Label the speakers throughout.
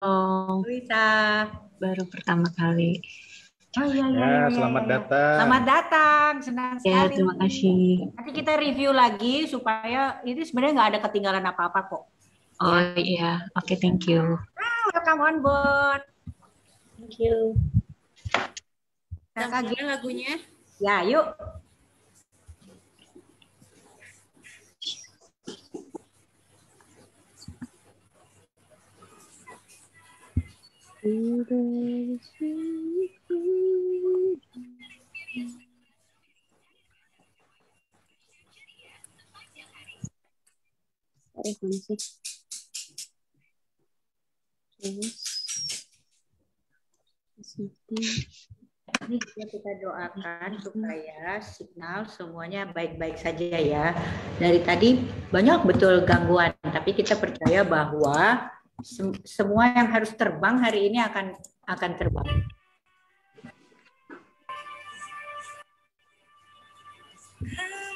Speaker 1: Oh,
Speaker 2: Luisa.
Speaker 1: baru pertama kali.
Speaker 2: Oh iya iya
Speaker 3: Ya,
Speaker 2: iya iya iya.
Speaker 3: selamat
Speaker 2: Ya.
Speaker 3: datang.
Speaker 2: Selamat datang, senang
Speaker 1: Ya,
Speaker 2: sekali.
Speaker 1: terima kasih.
Speaker 2: Nanti kita review lagi supaya ini sebenarnya nggak ada ketinggalan apa-apa kok. Ya,
Speaker 1: Oh iya, oke, thank you.
Speaker 2: welcome on board.
Speaker 1: Thank you.
Speaker 2: Kakak
Speaker 4: Yang
Speaker 2: Gia.
Speaker 4: mana lagunya?
Speaker 2: Ya, yuk. Ini kita doakan supaya signal semuanya baik-baik saja ya. Dari tadi banyak betul gangguan, tapi kita percaya bahwa semua yang harus terbang hari ini akan terbang.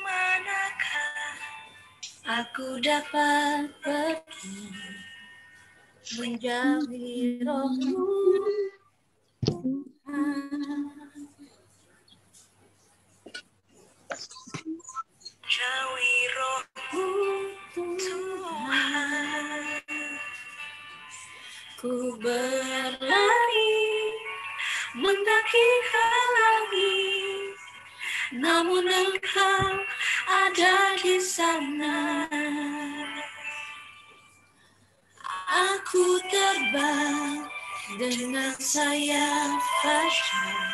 Speaker 4: Kemanakah aku dapat pergi menjauhi rohmu, jauhi rohmu Tuhan. Ku berlari mendaki halangi, namun Engkau ada di sana. Aku terbang dengan sayap fajar,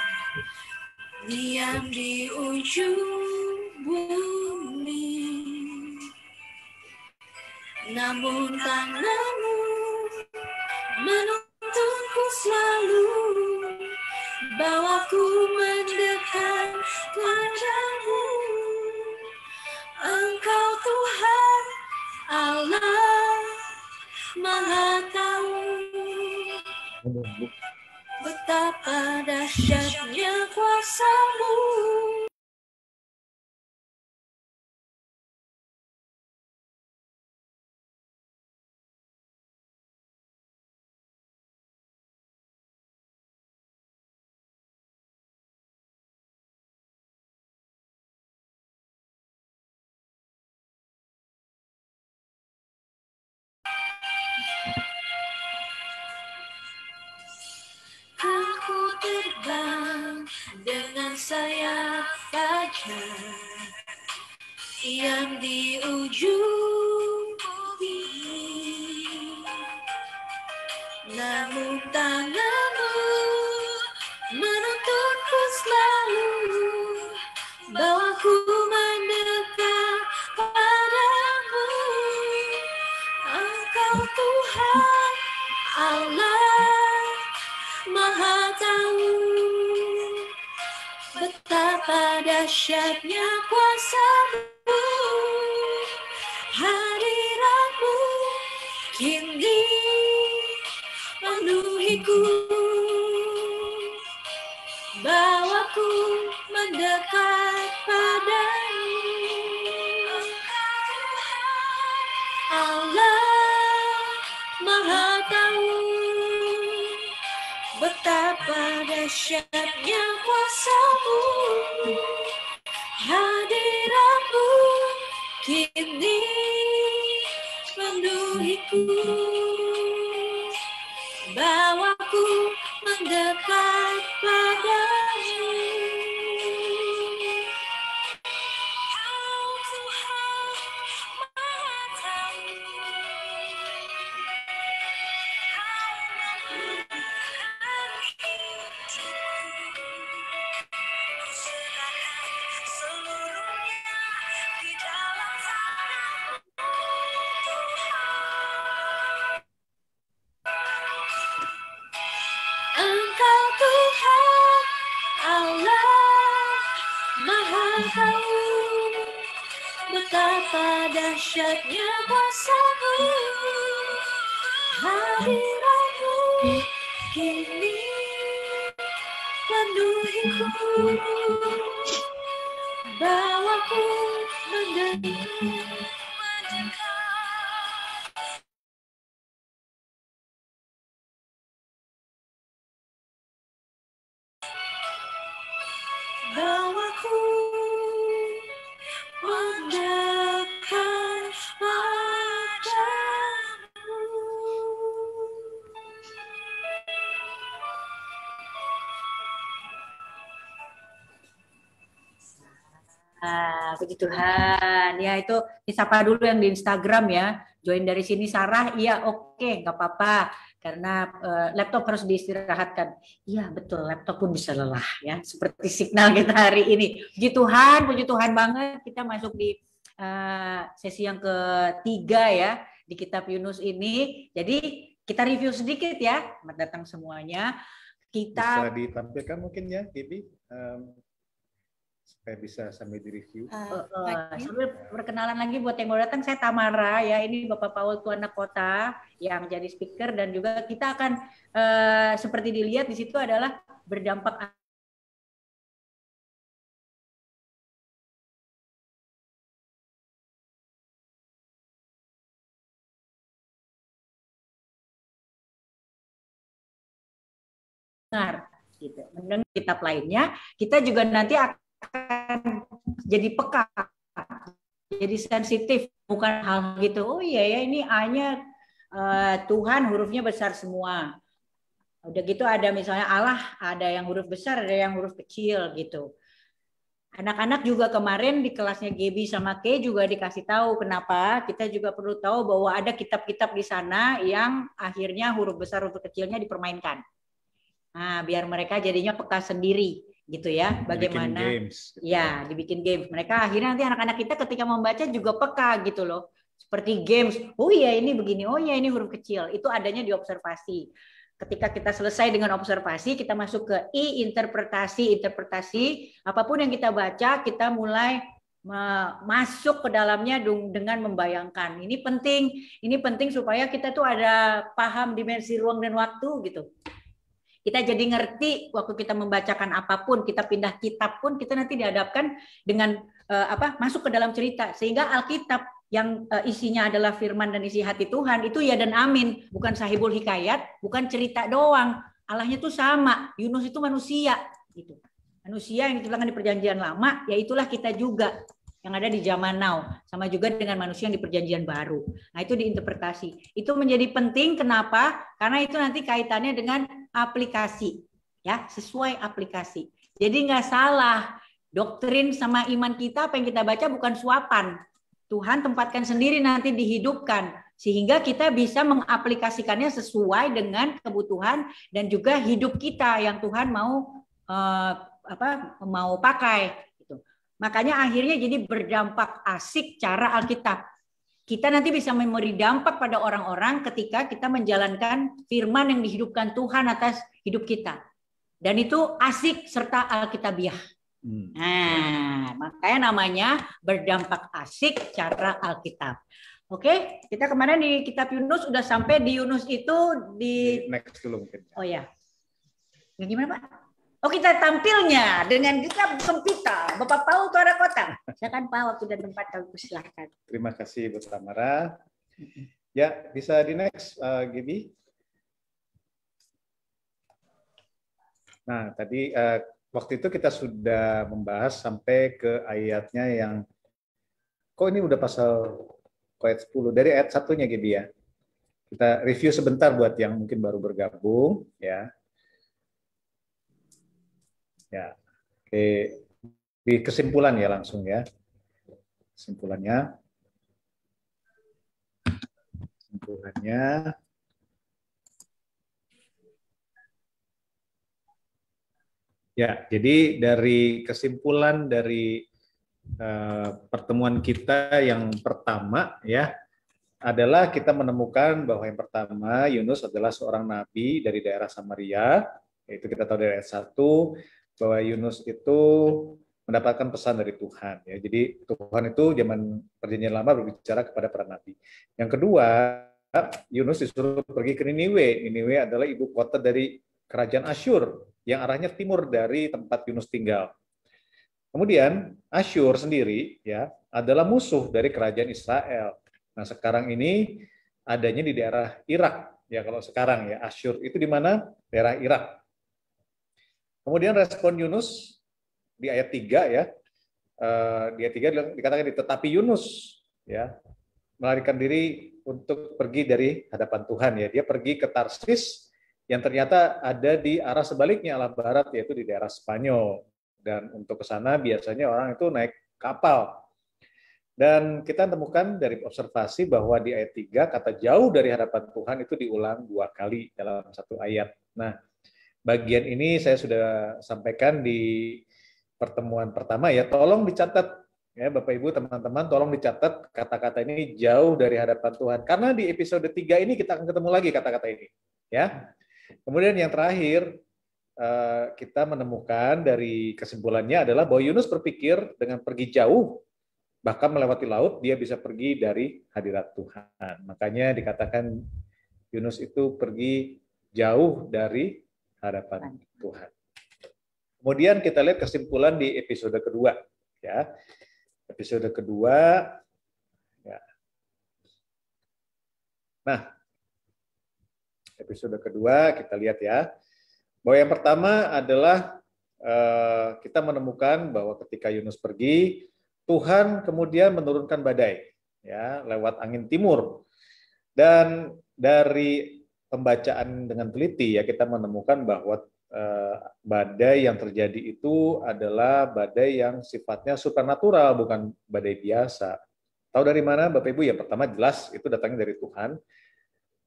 Speaker 4: diam di ujung bumi. Namun tanganmu menuntunku selalu, bawaku mendekat padamu. Engkau Tuhan Allah Maha Tahu, betapa dahsyatnya kuasa-Mu. Aku terbang dengan sayap fajar, diam di ujung bumi. Namun tanganmu menuntunku selalu, bawaku mendekat padamu. Engkau Tuhan Allah Maha Tahu, betapa dahsyatnya kuasa-Mu. Hadirat-Mu kini penuhiku, bawaku mendekat padamu. Allah Maha Tahu, betapa dahsyatnya kuasa-Mu. Hadirat-Mu kini penuhiku, bawaku mendekat padamu. Engkau Tuhan Allah Maha Tahu, betapa dahsyatnya kuasa-Mu. Hadirat-Mu kini penuhiku, bawaku mendekat.
Speaker 2: Puji Tuhan. Ya itu disapa dulu yang di Instagram ya. Join dari sini Sarah, iya oke, nggak apa-apa. Karena laptop harus diistirahatkan. Iya betul, laptop pun bisa lelah ya. Seperti signal kita hari ini. Puji Tuhan banget. Kita masuk di sesi yang ketiga ya di Kitab Yunus ini. Jadi kita review sedikit ya. Selamat datang semuanya.
Speaker 3: Bisa ditampilkan mungkin ya, Gibi, supaya bisa sambil direview.
Speaker 2: Sambil perkenalan lagi buat yang baru datang, saya Tamara ya. Ini Bapak Paul Tuana Kota yang jadi speaker dan juga kita akan seperti dilihat di situ adalah berdampak gitu. Mendengar kitab lainnya, kita juga nanti akan jadi peka, jadi sensitif, bukan hal gitu. Oh iya ya, ini A-nya Tuhan hurufnya besar semua. Udah gitu ada misalnya Allah, ada yang huruf besar, ada yang huruf kecil gitu. Anak-anak juga kemarin di kelasnya Gaby sama Kay juga dikasih tahu kenapa. Kita juga perlu tahu bahwa ada kitab-kitab di sana yang akhirnya huruf besar, huruf kecilnya dipermainkan. Nah, biar mereka jadinya peka sendiri gitu ya. Bagaimana? Games, gitu. Ya, dibikin games. Mereka akhirnya nanti anak-anak kita ketika membaca juga peka gitu loh. Seperti games. Oh iya ini begini. Oh iya ini huruf kecil. Itu adanya di observasi. Ketika kita selesai dengan observasi, kita masuk ke interpretasi. Apapun yang kita baca, kita mulai masuk ke dalamnya dengan membayangkan. Ini penting supaya kita tuh ada paham dimensi ruang dan waktu gitu. Kita jadi ngerti waktu kita membacakan apapun, kita pindah kitab pun kita nanti dihadapkan dengan masuk ke dalam cerita. Sehingga Alkitab yang isinya adalah firman dan isi hati Tuhan itu ya dan amin, bukan sahibul hikayat, bukan cerita doang. Allahnya tuh sama, Yunus itu manusia gitu. Manusia yang diciptakan di perjanjian lama, ya itulah kita juga yang ada di zaman now, sama juga dengan manusia yang di perjanjian baru. Nah itu diinterpretasi. Itu menjadi penting, kenapa? Karena itu nanti kaitannya dengan aplikasi, ya sesuai aplikasi. Jadi nggak salah, doktrin sama iman kita, apa yang kita baca bukan suapan. Tuhan tempatkan sendiri nanti dihidupkan, sehingga kita bisa mengaplikasikannya sesuai dengan kebutuhan dan juga hidup kita yang Tuhan mau pakai. Makanya akhirnya jadi berdampak asik cara Alkitab. Kita nanti bisa memberi dampak pada orang-orang ketika kita menjalankan firman yang dihidupkan Tuhan atas hidup kita. Dan itu asik serta Alkitabiah. Nah, makanya namanya berdampak asik cara Alkitab. Oke, kita kemarin di kitab Yunus udah sampai di Yunus itu di
Speaker 3: next dulu mungkin.
Speaker 2: Oh ya. Yang gimana, Pak? Oh, kita tampilnya dengan kitab Sempita, Bapak Paul Tuara Kota. Silakan Pak, waktu dan tempat kami persilahkan.
Speaker 3: Terima kasih Bu Tamara. Ya, bisa di next, Gibi. Nah, tadi waktu itu kita sudah membahas sampai ke ayatnya yang, kok ini udah pasal ayat 10, dari ayat 1-nya Gibi ya. Kita review sebentar buat yang mungkin baru bergabung, ya. Ya, oke. Di kesimpulan ya langsung ya. Kesimpulannya. Ya, jadi dari kesimpulan dari pertemuan kita yang pertama ya adalah kita menemukan bahwa yang pertama Yunus adalah seorang nabi dari daerah Samaria, yaitu kita tahu dari ayat 1 bahwa Yunus itu mendapatkan pesan dari Tuhan ya. Jadi Tuhan itu zaman perjanjian lama berbicara kepada para nabi. Yang kedua, Yunus disuruh pergi ke Niniwe. Niniwe adalah ibu kota dari kerajaan Asyur yang arahnya timur dari tempat Yunus tinggal. Kemudian Asyur sendiri ya adalah musuh dari kerajaan Israel. Nah, sekarang ini adanya di daerah Irak ya. Kalau sekarang ya Asyur itu di mana? Daerah Irak. Kemudian respon Yunus di ayat 3 ya. Di ayat 3 dikatakan tetapi Yunus ya melarikan diri untuk pergi dari hadapan Tuhan ya. Dia pergi ke Tarsis yang ternyata ada di arah sebaliknya, arah barat, yaitu di daerah Spanyol. Dan untuk ke sana biasanya orang itu naik kapal. Dan kita temukan dari observasi bahwa di ayat 3 kata jauh dari hadapan Tuhan itu diulang 2 kali dalam satu ayat. Nah, bagian ini saya sudah sampaikan di pertemuan pertama ya. Tolong dicatat ya Bapak Ibu, teman-teman, tolong dicatat kata-kata ini jauh dari hadapan Tuhan. Karena di episode 3 ini kita akan ketemu lagi kata-kata ini, ya. Kemudian yang terakhir kita menemukan dari kesimpulannya adalah bahwa Yunus berpikir dengan pergi jauh bahkan melewati laut, dia bisa pergi dari hadirat Tuhan. Makanya dikatakan Yunus itu pergi jauh dari hadapan Tuhan. Kemudian kita lihat kesimpulan di episode kedua. Ya. Episode kedua. Ya. Nah, episode kedua kita lihat ya. Bahwa yang pertama adalah kita menemukan bahwa ketika Yunus pergi, Tuhan kemudian menurunkan badai ya lewat angin timur. Dan dari pembacaan dengan teliti ya kita menemukan bahwa badai yang terjadi itu adalah badai yang sifatnya supernatural, bukan badai biasa. Tahu dari mana Bapak Ibu? Yang pertama jelas itu datangnya dari Tuhan.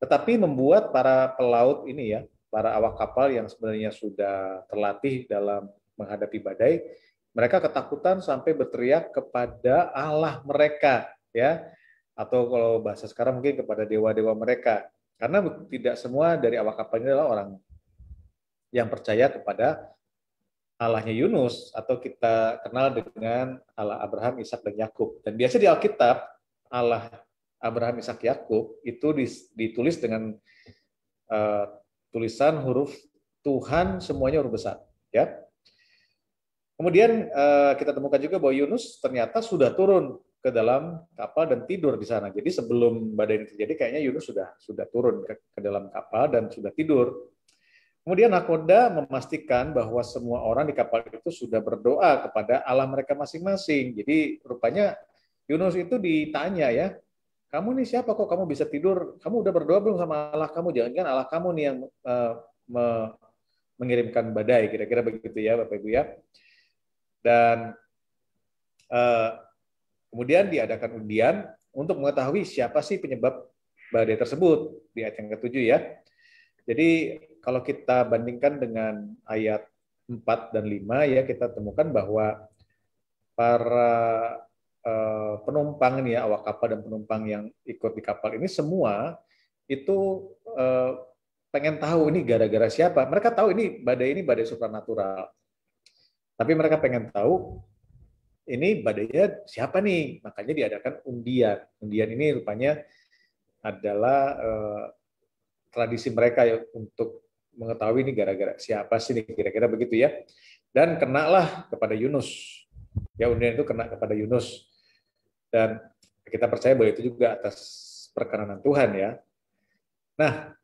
Speaker 3: Tetapi membuat para pelaut ini ya, para awak kapal yang sebenarnya sudah terlatih dalam menghadapi badai, mereka ketakutan sampai berteriak kepada Allah mereka, ya, atau kalau bahasa sekarang mungkin kepada dewa-dewa mereka, karena tidak semua dari awak kapal ini adalah orang yang percaya kepada Allahnya Yunus, atau kita kenal dengan Allah Abraham, Ishak dan Yakub. Dan biasa di Alkitab Allah Abraham, Ishak, Yakub itu ditulis dengan tulisan huruf Tuhan semuanya huruf besar, ya. Kemudian kita temukan juga bahwa Yunus ternyata sudah turun ke dalam kapal dan tidur di sana. Jadi sebelum badai ini terjadi, kayaknya Yunus sudah turun ke dalam kapal dan sudah tidur. Kemudian nakoda memastikan bahwa semua orang di kapal itu sudah berdoa kepada Allah mereka masing-masing. Jadi rupanya Yunus itu ditanya ya, kamu nih siapa kok kamu bisa tidur? Kamu udah berdoa belum sama Allah kamu? Jangan-jangan Allah kamu nih yang mengirimkan badai, kira-kira begitu ya Bapak Ibu ya. Dan kemudian diadakan undian untuk mengetahui siapa sih penyebab badai tersebut di ayat yang ke-7 ya. Jadi kalau kita bandingkan dengan ayat 4 dan 5 ya, kita temukan bahwa para penumpang ini ya, awak kapal dan penumpang yang ikut di kapal ini semua itu pengen tahu ini gara-gara siapa. Mereka tahu ini badai supranatural. Tapi mereka pengen tahu ini badainya siapa nih, makanya diadakan undian. Undian ini rupanya adalah tradisi mereka ya untuk mengetahui ini gara-gara siapa sih nih, kira-kira begitu ya. Dan kenalah kepada Yunus. Ya undian itu kena kepada Yunus. Dan kita percaya bahwa itu juga atas perkenanan Tuhan ya. Nah,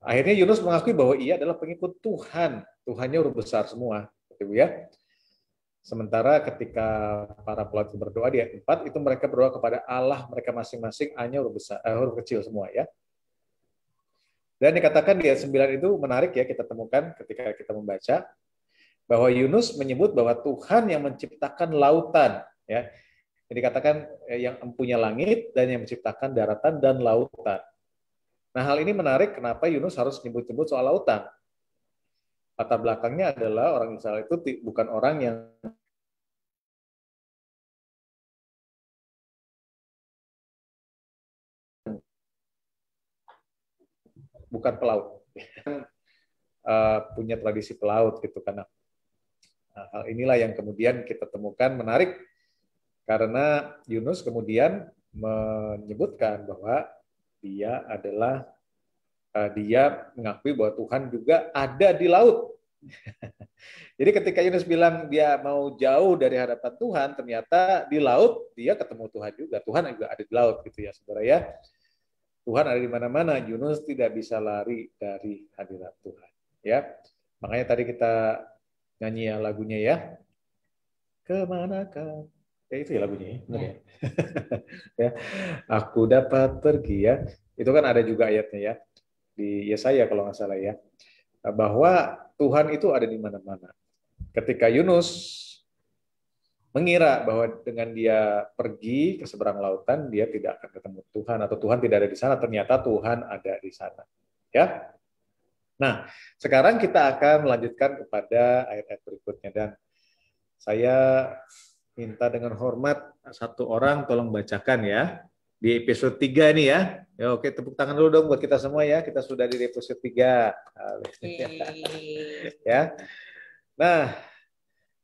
Speaker 3: akhirnya Yunus mengakui bahwa ia adalah pengikut Tuhan. Tuhannya huruf besar semua. Gitu ya. Sementara ketika para pelaut berdoa di ayat 4 itu mereka berdoa kepada Allah mereka masing-masing, hanya huruf kecil semua ya. Dan dikatakan di ayat 9 itu menarik ya, kita temukan ketika kita membaca bahwa Yunus menyebut bahwa Tuhan yang menciptakan lautan ya. Jadi dikatakan yang empunya langit dan yang menciptakan daratan dan lautan. Nah, hal ini menarik kenapa Yunus harus nyebut-nyebut soal lautan. Latar belakangnya adalah orang Israel itu bukan orang yang bukan pelaut, punya tradisi pelaut gitu karena hal inilah yang kemudian kita temukan menarik karena Yunus kemudian menyebutkan bahwa dia mengakui bahwa Tuhan juga ada di laut. Jadi ketika Yunus bilang dia mau jauh dari hadapan Tuhan, ternyata di laut dia ketemu Tuhan juga. Tuhan juga ada di laut gitu ya, saudara ya. Tuhan ada di mana-mana. Yunus tidak bisa lari dari hadirat Tuhan. Ya, makanya tadi kita nyanyi lagunya ya. Kemanakah? Ya itu ya lagunya, benar ya. Ya, aku dapat pergi ya. Itu kan ada juga ayatnya ya. Di Yesaya kalau nggak salah ya, bahwa Tuhan itu ada di mana-mana. Ketika Yunus mengira bahwa dengan dia pergi ke seberang lautan dia tidak akan ketemu Tuhan atau Tuhan tidak ada di sana. Ternyata Tuhan ada di sana. Ya. Nah, sekarang kita akan melanjutkan kepada ayat-ayat berikutnya dan saya minta dengan hormat satu orang tolong bacakan ya di episode 3 ini ya. Ya oke, tepuk tangan dulu dong buat kita semua ya. Kita sudah di episode 3. Ya. Nah,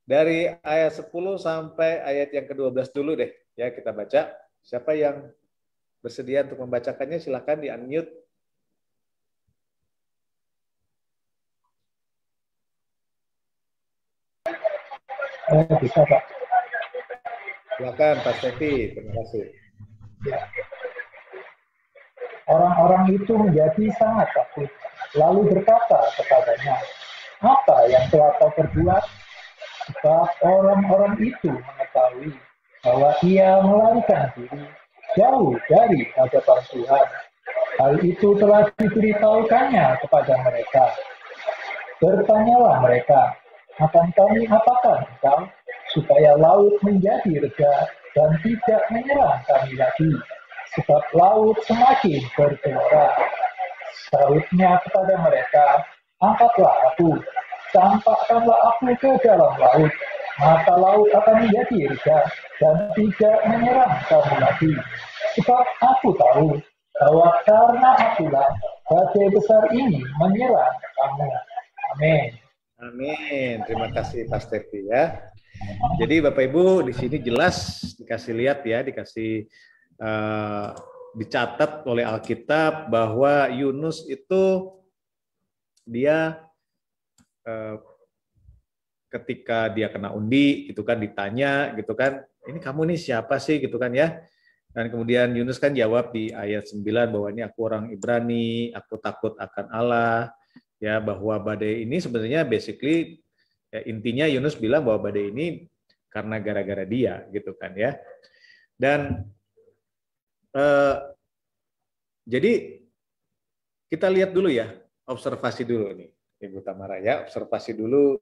Speaker 3: dari ayat 10 sampai ayat yang ke-12 dulu deh ya kita baca. Siapa yang bersedia untuk membacakannya silakan di-unmute.
Speaker 5: Bisa, Pak.
Speaker 3: Silakan Pak Stevi, terima kasih.
Speaker 5: Ya. Orang-orang itu menjadi sangat takut, lalu berkata kepadanya, apa yang telah kau perbuat? Sebab orang-orang itu mengetahui bahwa ia melarikan diri jauh dari hadapan Tuhan. Hal itu telah diberitahukannya kepada mereka. Bertanyalah mereka, akan kami apakan engkau, supaya laut menjadi reda dan tidak menyerang kami lagi, sebab laut semakin bergelora. Sahutnya kepada mereka, angkatlah aku, campakkanlah aku ke dalam laut, maka laut akan menjadi reda dan tidak menyerang kami lagi. Sebab aku tahu bahwa karena akulah badai besar ini menyerang kamu. Amin.
Speaker 3: Amin. Terima kasih Pak Stevi ya. Jadi Bapak Ibu di sini jelas dikasih lihat ya, dikasih dicatat oleh Alkitab bahwa Yunus itu dia ketika dia kena undi itu kan ditanya gitu kan, ini kamu nih siapa sih gitu kan ya. Dan kemudian Yunus kan jawab di ayat 9 bahwa ini aku orang Ibrani, aku takut akan Allah. Ya, bahwa badai ini sebenarnya basically ya, intinya Yunus bilang bahwa badai ini karena gara-gara dia gitu kan ya. Dan jadi kita lihat dulu ya, observasi dulu nih Ibu Tamara ya, observasi dulu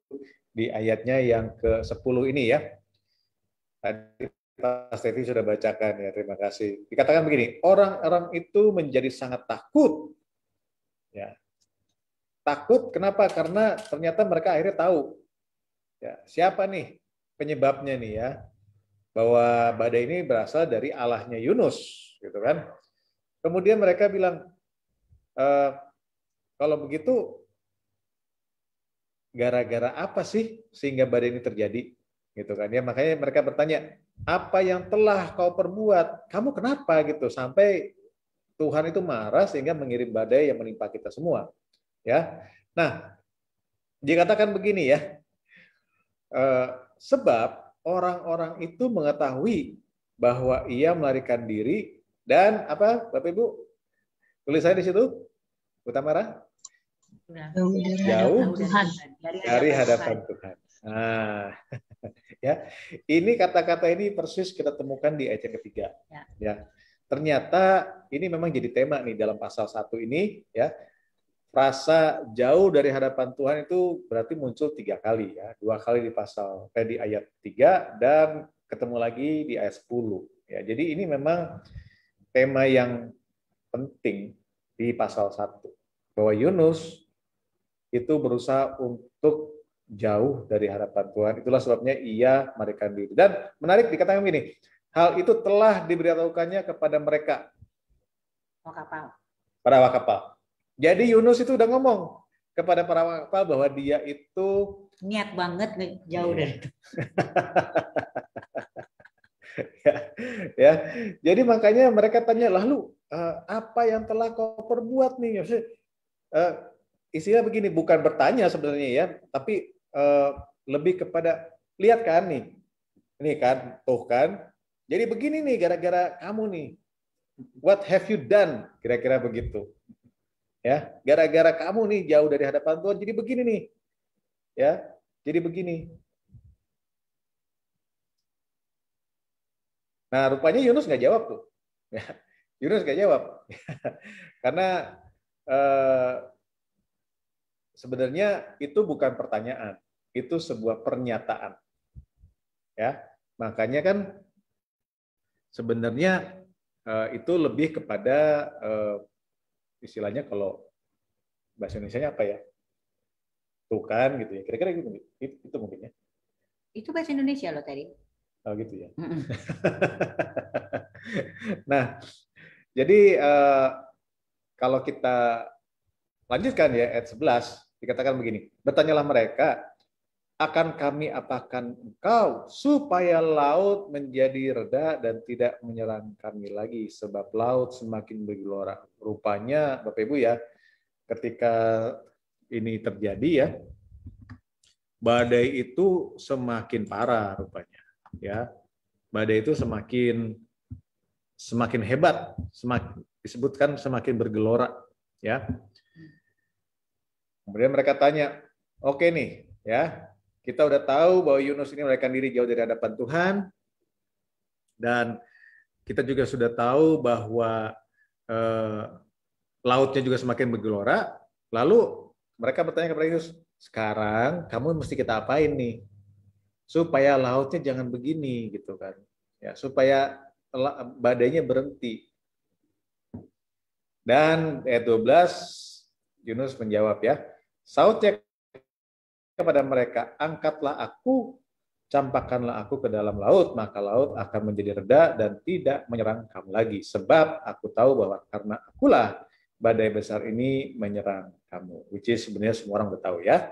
Speaker 3: di ayatnya yang ke-10 ini ya. Tadi Pak Stevi sudah bacakan ya, terima kasih. Dikatakan begini, orang-orang itu menjadi sangat takut. Ya. Takut kenapa? Karena ternyata mereka akhirnya tahu ya, siapa nih penyebabnya nih ya, bahwa badai ini berasal dari Allahnya Yunus gitu kan. Kemudian mereka bilang kalau begitu gara-gara apa sih sehingga badai ini terjadi gitu kan ya. Makanya mereka bertanya, apa yang telah kau perbuat, kamu kenapa gitu sampai Tuhan itu marah sehingga mengirim badai yang menimpa kita semua. Ya, nah dikatakan begini ya, sebab orang-orang itu mengetahui bahwa ia melarikan diri dan apa, Bapak Ibu, tulis saya di situ, Bu Tamara, jauh dari hadapan Tuhan. Nah, ya, ini kata-kata ini persis kita temukan di ayat yang ketiga. Ya, ternyata ini memang jadi tema nih dalam pasal 1 ini ya. Frasa jauh dari hadapan Tuhan itu berarti muncul 3 kali ya, 2 kali di pasal di ayat 3 dan ketemu lagi di ayat 10 ya. Jadi ini memang tema yang penting di pasal 1 bahwa Yunus itu berusaha untuk jauh dari hadapan Tuhan. Itulah sebabnya ia melarikan diri. Dan menarik dikatakan begini, hal itu telah diberitahukannya kepada mereka para awak kapal. Jadi Yunus itu udah ngomong kepada para awak kapal bahwa dia itu
Speaker 2: niat banget jauh dari itu.
Speaker 3: ya. Jadi makanya mereka tanya, lalu apa yang telah kau perbuat nih? Istilah begini, bukan bertanya sebenarnya ya, tapi lebih kepada lihat kan nih, ini kan, tuh kan. Jadi begini nih, gara-gara kamu nih, what have you done? Kira-kira begitu. Ya, gara-gara kamu nih jauh dari hadapan Tuhan, jadi begini nih, ya, jadi begini. Nah, rupanya Yunus nggak jawab tuh, ya, Yunus nggak jawab, karena sebenarnya itu bukan pertanyaan, itu sebuah pernyataan, ya. Makanya kan sebenarnya itu lebih kepada istilahnya kalau bahasa Indonesianya apa ya? Tuh kan gitu ya. Kira-kira gitu. Itu mungkin ya.
Speaker 2: Itu bahasa Indonesia loh tadi.
Speaker 3: Oh gitu ya.
Speaker 2: Mm-mm.
Speaker 3: Nah, jadi kalau kita lanjutkan ya ayat 11 dikatakan begini, bertanyalah mereka, akan kami apakan engkau supaya laut menjadi reda dan tidak menyerang kami lagi, sebab laut semakin bergelora. Rupanya Bapak Ibu ya, ketika ini terjadi ya, badai itu semakin parah rupanya ya. Badai itu semakin hebat, disebutkan semakin bergelora ya. Kemudian mereka tanya, oke nih ya, kita udah tahu bahwa Yunus ini melarikan diri jauh dari hadapan Tuhan, dan kita juga sudah tahu bahwa lautnya juga semakin bergelora. Lalu mereka bertanya kepada Yunus, sekarang kamu mesti kita apain nih supaya lautnya jangan begini gitu kan ya, supaya badainya berhenti. Dan ayat 12 Yunus menjawab ya, sautnya kepada mereka, angkatlah aku, campakkanlah aku ke dalam laut, maka laut akan menjadi reda dan tidak menyerang kamu lagi, sebab aku tahu bahwa karena akulah badai besar ini menyerang kamu. Which is sebenarnya semua orang udah tahu ya.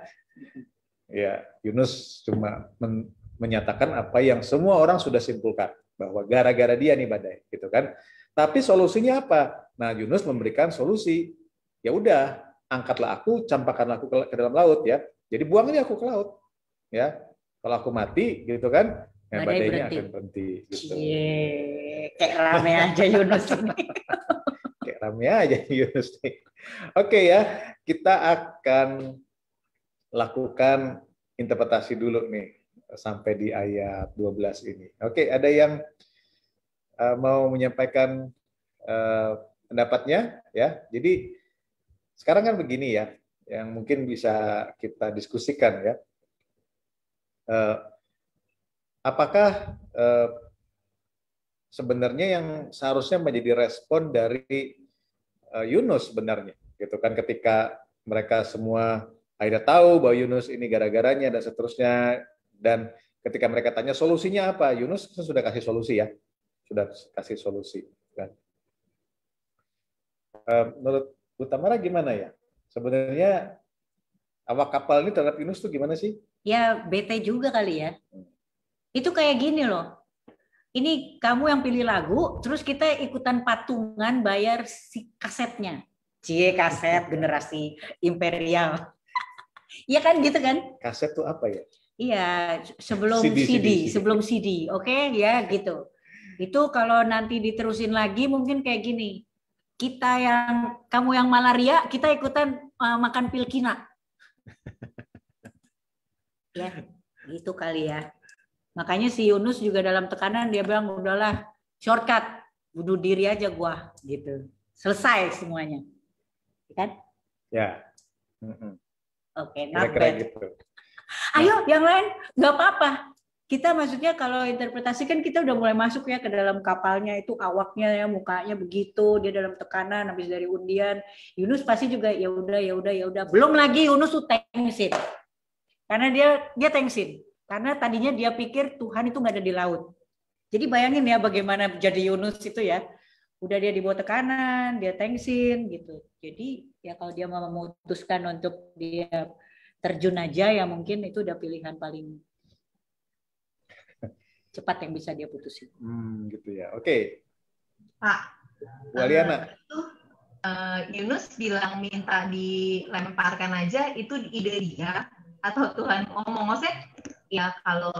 Speaker 3: Ya, Yunus cuma menyatakan apa yang semua orang sudah simpulkan, bahwa gara-gara dia nih badai, gitu kan. Tapi solusinya apa? Nah, Yunus memberikan solusi. Ya udah, angkatlah aku, campakkanlah aku ke dalam laut ya. Jadi buang aja aku ke laut, ya. Kalau aku mati, gitu kan, ya badainya akan berhenti. Gitu.
Speaker 2: Kayak rame aja Yunus ini.
Speaker 3: Kayak rame aja Yunus nih. Oke ya, kita akan lakukan interpretasi dulu nih sampai di ayat 12 ini. Oke, ada yang mau menyampaikan pendapatnya ya. Jadi sekarang kan begini ya, yang mungkin bisa kita diskusikan ya. Apakah sebenarnya yang seharusnya menjadi respon dari Yunus sebenarnya, gitu kan, ketika mereka semua akhirnya tahu bahwa Yunus ini gara-garanya dan seterusnya, dan ketika mereka tanya solusinya apa, Yunus sudah kasih solusi ya, sudah kasih solusi. Kan? Menurut Bu Tamara gimana ya? Sebenarnya awak kapal ini terhadap Yunus tuh gimana sih?
Speaker 2: Ya bete juga kali ya. Itu kayak gini loh. Ini kamu yang pilih lagu, terus kita ikutan patungan bayar si kasetnya. Cie kaset generasi imperial. Iya kan gitu kan?
Speaker 3: Kaset tuh apa ya?
Speaker 2: Iya, sebelum CD. Sebelum CD. Oke, ya gitu. Itu kalau nanti diterusin lagi mungkin kayak gini. Kamu yang malaria, kita ikutan makan pil kina. Ya, gitu kali ya. Makanya si Yunus juga dalam tekanan dia bilang udahlah shortcut, bunuh diri aja gua gitu. Selesai semuanya. Kan?
Speaker 3: Ya.
Speaker 2: Oke, not bad.
Speaker 3: Gitu.
Speaker 2: Ayo yang lain nggak apa-apa. Kita maksudnya kalau interpretasi kan kita udah mulai masuk ya ke dalam kapalnya, itu awaknya ya mukanya begitu, dia dalam tekanan habis dari undian. Yunus pasti juga ya udah. Belum lagi Yunus tuh tengsin. Karena dia tengsin. Karena tadinya dia pikir Tuhan itu nggak ada di laut. Jadi bayangin ya bagaimana jadi Yunus itu ya. Udah dia dibawa tekanan, dia tengsin gitu. Jadi ya kalau dia mau memutuskan untuk dia terjun aja ya mungkin itu udah pilihan paling cepat yang bisa dia putusin.
Speaker 3: Gitu ya. Oke.
Speaker 6: Pak.
Speaker 3: Bu Aliana.
Speaker 6: Yunus bilang minta dilemparkan aja, itu ide dia atau Tuhan ngomong? Maksudnya ya kalau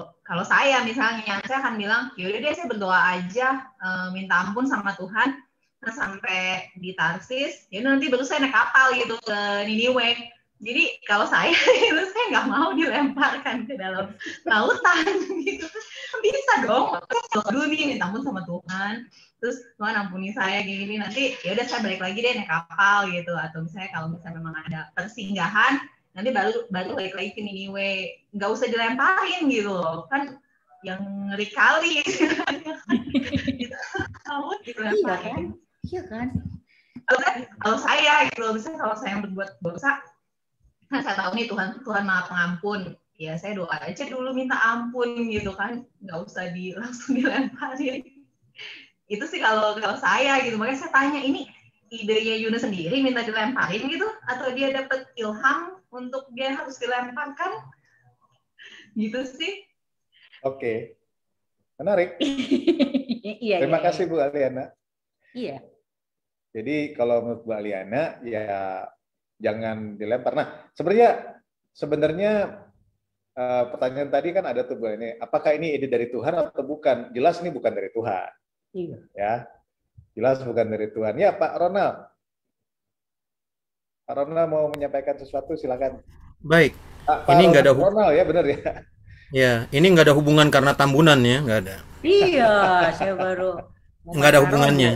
Speaker 6: saya misalnya saya akan bilang yaudah deh saya berdoa aja, minta ampun sama Tuhan, nah, sampai di Tarsis ya nanti baru saya naik kapal gitu ke Niniwe. Jadi kalau saya itu saya nggak mau dilemparkan ke dalam lautan gitu. Bisa dong, dulu nih minta ampun sama Tuhan, terus Tuhan ampuni saya gini, nanti ya udah saya balik lagi deh naik kapal gitu, atau misalnya kalau misalnya memang ada persinggahan nanti baru balik lagi ke Niniwe, nggak usah dilemparin gitu loh kan. yang ngeri kali. Gitu. Laut dilemparin.
Speaker 2: Iya kan?
Speaker 6: Kalau saya gitu, misalnya kalau saya yang berbuat dosa, kan saya tahu nih Tuhan Maha Pengampun. Ya saya doa aja dulu minta ampun gitu kan, nggak usah langsung dilemparin. Itu sih kalau saya gitu. Makanya saya tanya, ini idenya Yunus sendiri minta dilemparin gitu, atau dia dapat ilham untuk dia harus dilemparkan? Gitu sih.
Speaker 3: Oke. Menarik.
Speaker 2: Iya.
Speaker 3: Terima kasih Bu Aliana.
Speaker 2: Iya.
Speaker 3: Jadi kalau menurut Bu Aliana ya jangan dilempar. Nah, sebenarnya pertanyaan tadi kan ada tuh Bu ini, apakah ini ide dari Tuhan atau bukan? Jelas ini bukan dari Tuhan.
Speaker 2: Iya.
Speaker 3: Ya. Jelas bukan dari Tuhan. Ya, Pak Ronald. Pak Ronald mau menyampaikan sesuatu, silakan.
Speaker 7: Baik.
Speaker 3: Pak
Speaker 7: Ini nggak ada
Speaker 3: Ronald ya, benar ya.
Speaker 7: Ya, ini nggak ada hubungan karena tambunan ya, nggak ada.
Speaker 2: Iya, saya baru
Speaker 7: Nggak ada hubungannya.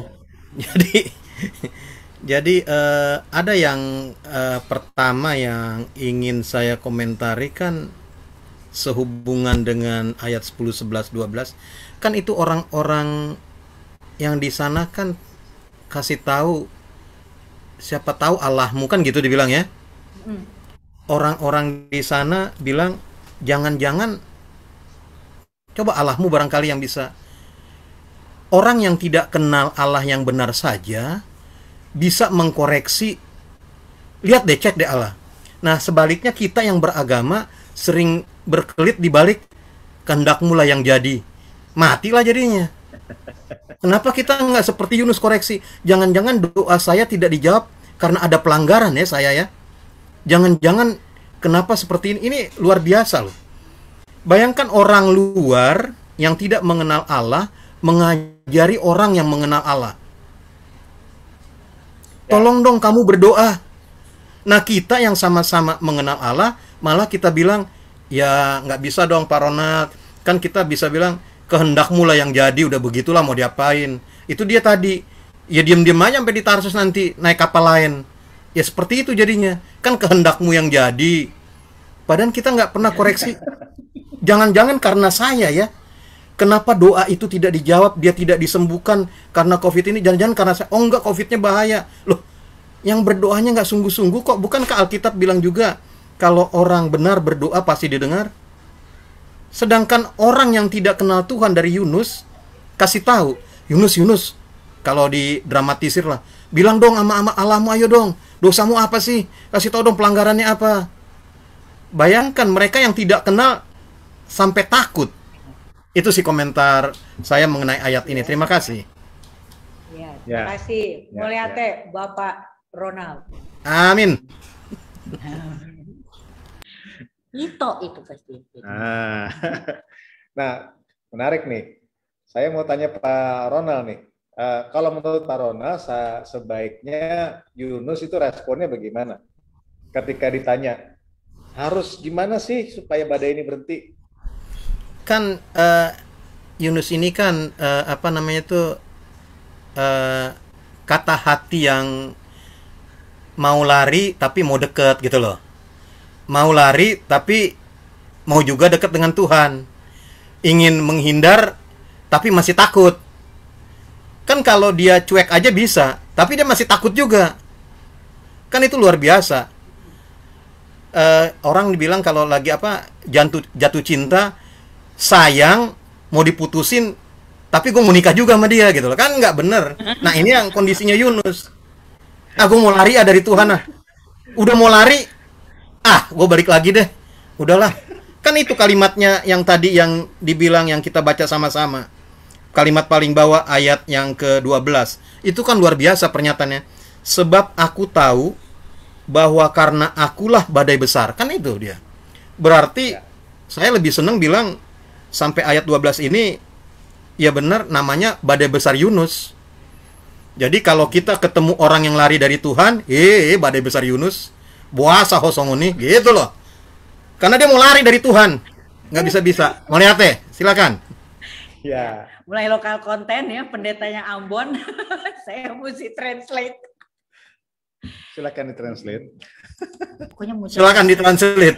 Speaker 7: Jadi ada yang pertama yang ingin saya komentari kan sehubungan dengan ayat 10, 11, 12. Kan itu orang-orang yang di sana kan kasih tahu siapa tahu Allahmu kan gitu dibilang ya. Orang-orang di sana bilang jangan-jangan coba Allahmu barangkali yang bisa. Orang yang tidak kenal Allah yang benar saja bisa mengkoreksi. Lihat deh, cek deh Allah. Nah, sebaliknya kita yang beragama sering berkelit di balik kehendakmu lah yang jadi. Matilah jadinya. Kenapa kita nggak seperti Yunus koreksi? Jangan-jangan doa saya tidak dijawab karena ada pelanggaran ya saya ya. Jangan-jangan kenapa seperti ini? Ini luar biasa loh. Bayangkan orang luar yang tidak mengenal Allah mengajari orang yang mengenal Allah. Tolong dong kamu berdoa. Nah kita yang sama-sama mengenal Allah malah kita bilang ya nggak bisa dong Pak Ronald. Kan kita bisa bilang kehendakmu lah yang jadi, udah begitulah mau diapain. Itu dia tadi. Ya diem-diem aja sampai di Tarsus nanti naik kapal lain. Ya seperti itu jadinya. Kan kehendakmu yang jadi. Padahal kita nggak pernah koreksi. Jangan-jangan karena saya ya. Kenapa doa itu tidak dijawab, dia tidak disembuhkan karena COVID ini? Jangan-jangan karena saya, oh enggak, COVID-nya bahaya. Loh, yang berdoanya nggak sungguh-sungguh kok. Bukankah Alkitab bilang juga, kalau orang benar berdoa pasti didengar? Sedangkan orang yang tidak kenal Tuhan dari Yunus, kasih tahu, Yunus, kalau didramatisir lah, bilang dong sama Allahmu, ayo dong, dosamu apa sih? Kasih tahu dong pelanggarannya apa? Bayangkan mereka yang tidak kenal sampai takut. Itu sih komentar saya mengenai ayat ini. Terima kasih.
Speaker 2: Ya, terima kasih. Mulyate Bapak Ronald.
Speaker 7: Amin.
Speaker 2: Itu pasti.
Speaker 3: Nah, menarik nih. Saya mau tanya Pak Ronald nih. Kalau menurut Pak Ronald, sebaiknya Yunus itu responnya bagaimana? Ketika ditanya, harus gimana sih supaya badai ini berhenti?
Speaker 7: Kan Yunus ini kan apa namanya itu kata hati yang mau lari tapi mau deket gitu loh. Mau lari tapi mau juga deket dengan Tuhan. Ingin menghindar tapi masih takut. Kan kalau dia cuek aja bisa, tapi dia masih takut juga. Kan itu luar biasa. Orang dibilang kalau lagi apa jatuh cinta, sayang, mau diputusin, tapi gue mau nikah juga sama dia gitu loh. Kan nggak bener. Nah ini yang kondisinya Yunus. Gue mau lari dari Tuhan Udah mau lari, gue balik lagi deh. Udahlah. Kan itu kalimatnya yang tadi yang dibilang yang kita baca sama-sama. Kalimat paling bawah ayat yang ke-12. Itu kan luar biasa pernyataannya. Sebab aku tahu bahwa karena akulah badai besar. Kan itu dia. Berarti saya lebih senang bilang sampai ayat 12 ini ya benar namanya badai besar Yunus. Jadi kalau kita ketemu orang yang lari dari Tuhan, badai besar Yunus, buasa hosongoni gitu loh. Karena dia mau lari dari Tuhan. Nggak bisa-bisa. Mulyate, silakan.
Speaker 3: Ya.
Speaker 2: Mulai lokal konten ya, pendetanya Ambon. Saya mesti translate.
Speaker 3: Silakan ditranslate.
Speaker 7: Silakan ditranslate.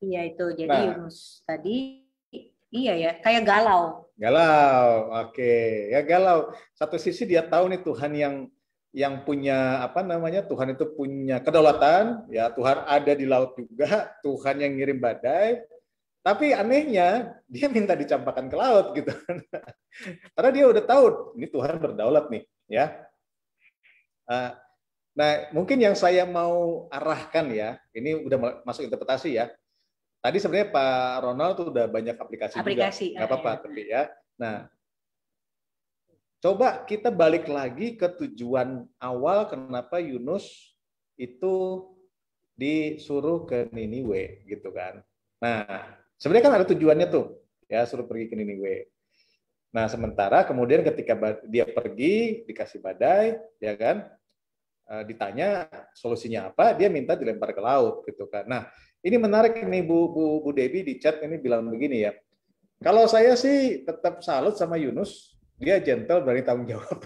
Speaker 2: Iya itu. Jadi Yunus tadi Iya ya, kayak galau.
Speaker 3: Galau, oke. Ya galau. Satu sisi dia tahu nih Tuhan yang punya apa namanya? Tuhan itu punya kedaulatan, ya Tuhan ada di laut juga, Tuhan yang ngirim badai. Tapi anehnya dia minta dicampakkan ke laut gitu. Karena dia udah tahu ini Tuhan berdaulat nih, ya. Nah, mungkin yang saya mau arahkan ya, ini udah masuk interpretasi ya. Tadi sebenarnya Pak Ronald tuh udah banyak aplikasi juga, nggak apa-apa, tapi ya. Nah, coba kita balik lagi ke tujuan awal kenapa Yunus itu disuruh ke Niniwe gitu kan. Nah, sebenarnya kan ada tujuannya tuh, ya suruh pergi ke Niniwe. Nah, sementara kemudian ketika dia pergi dikasih badai, ya kan, ditanya solusinya apa, dia minta dilempar ke laut gitu kan. Nah, ini menarik nih Bu Debbie di chat ini bilang begini ya. Kalau saya sih tetap salut sama Yunus, dia gentle berani tanggung jawab.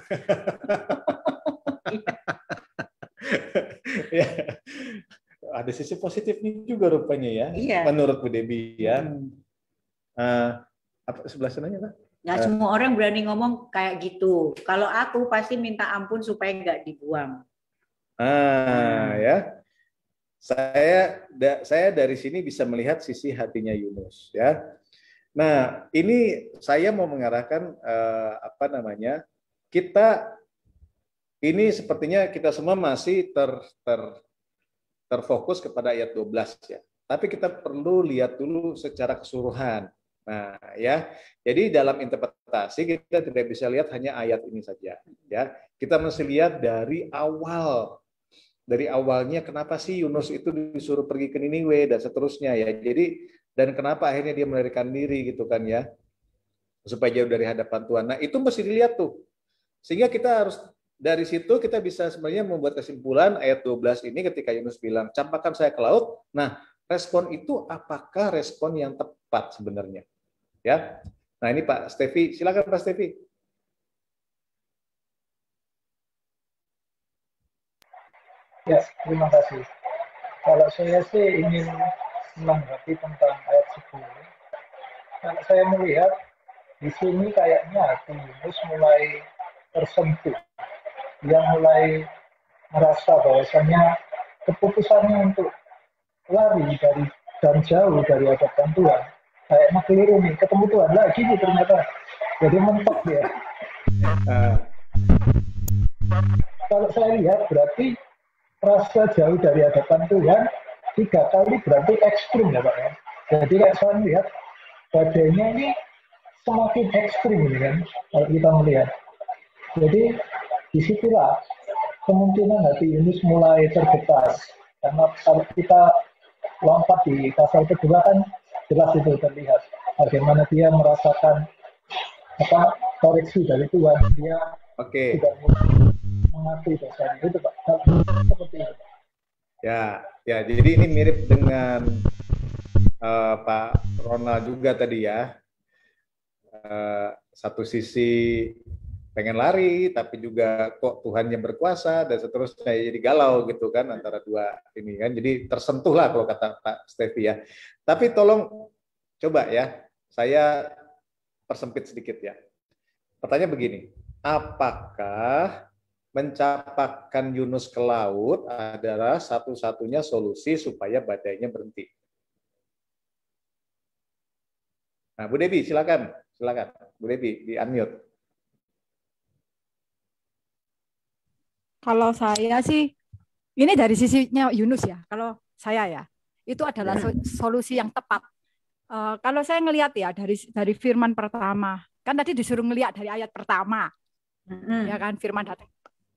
Speaker 3: Ya. Ada sisi positifnya juga rupanya ya.
Speaker 2: Iya.
Speaker 3: Menurut Bu Debbie ya. Apa sebelah sananya Pak?
Speaker 2: Nggak semua orang berani ngomong kayak gitu. Kalau aku pasti minta ampun supaya nggak dibuang.
Speaker 3: Ya. Saya dari sini bisa melihat sisi hatinya Yunus ya. Nah, ini saya mau mengarahkan apa namanya? Kita ini sepertinya kita semua masih terfokus kepada ayat 12 ya. Tapi kita perlu lihat dulu secara keseluruhan. Nah, ya. Jadi dalam interpretasi kita tidak bisa lihat hanya ayat ini saja ya. Kita mesti lihat dari awal. Dari awalnya kenapa sih Yunus itu disuruh pergi ke Niniwe dan seterusnya ya. Jadi dan kenapa akhirnya dia melarikan diri gitu kan ya. Supaya jauh dari hadapan Tuhan. Nah, itu mesti dilihat tuh. Sehingga kita harus dari situ kita bisa sebenarnya membuat kesimpulan ayat 12 ini ketika Yunus bilang, "Campakkan saya ke laut." Nah, respon itu apakah respon yang tepat sebenarnya? Ya. Nah, ini Pak Stevi, silakan Pak Stevi.
Speaker 5: Ya, terima kasih. Kalau saya sih ingin menanggapi tentang ayat 10. Kalau saya melihat di sini kayaknya hati Yunus mulai tersentuh. Dia mulai merasa bahwasanya keputusannya untuk lari dari dan jauh dari hadapan Tuhan kayaknya keliru nih, ketemu Tuhan lagi nih ternyata. Jadi mentok dia. Kalau saya lihat berarti rasa jauh dari hadapan Tuhan 3 kali berarti ekstrim ya Pak ya. Jadi kayak saya melihat badainya ini semakin ekstrim ini kan kalau kita melihat. Jadi disitulah kemungkinan hati Yunus mulai tergetas karena kalau kita lompat di pasal kedua kan jelas itu terlihat bagaimana dia merasakan koreksi dari Tuhan, dia tidak mengakui dosanya itu Pak. Seperti itu.
Speaker 3: Ya, jadi ini mirip dengan Pak Ronald juga tadi ya. Satu sisi pengen lari, tapi juga kok Tuhan yang berkuasa dan seterusnya, jadi galau gitu kan antara dua ini kan. Jadi tersentuh lah kalau kata Pak Stevi ya. Tapi tolong coba ya, saya persempit sedikit ya. Pertanyaan begini, apakah mencampakkan Yunus ke laut adalah satu-satunya solusi supaya badainya berhenti? Nah, Bu Debbie, silakan. Bu Debbie, di-unmute.
Speaker 8: Kalau saya sih, ini dari sisinya Yunus ya, kalau saya ya, itu adalah solusi yang tepat. Kalau saya ngelihat ya, dari firman pertama, kan tadi disuruh ngelihat dari ayat pertama, ya kan, firman datang.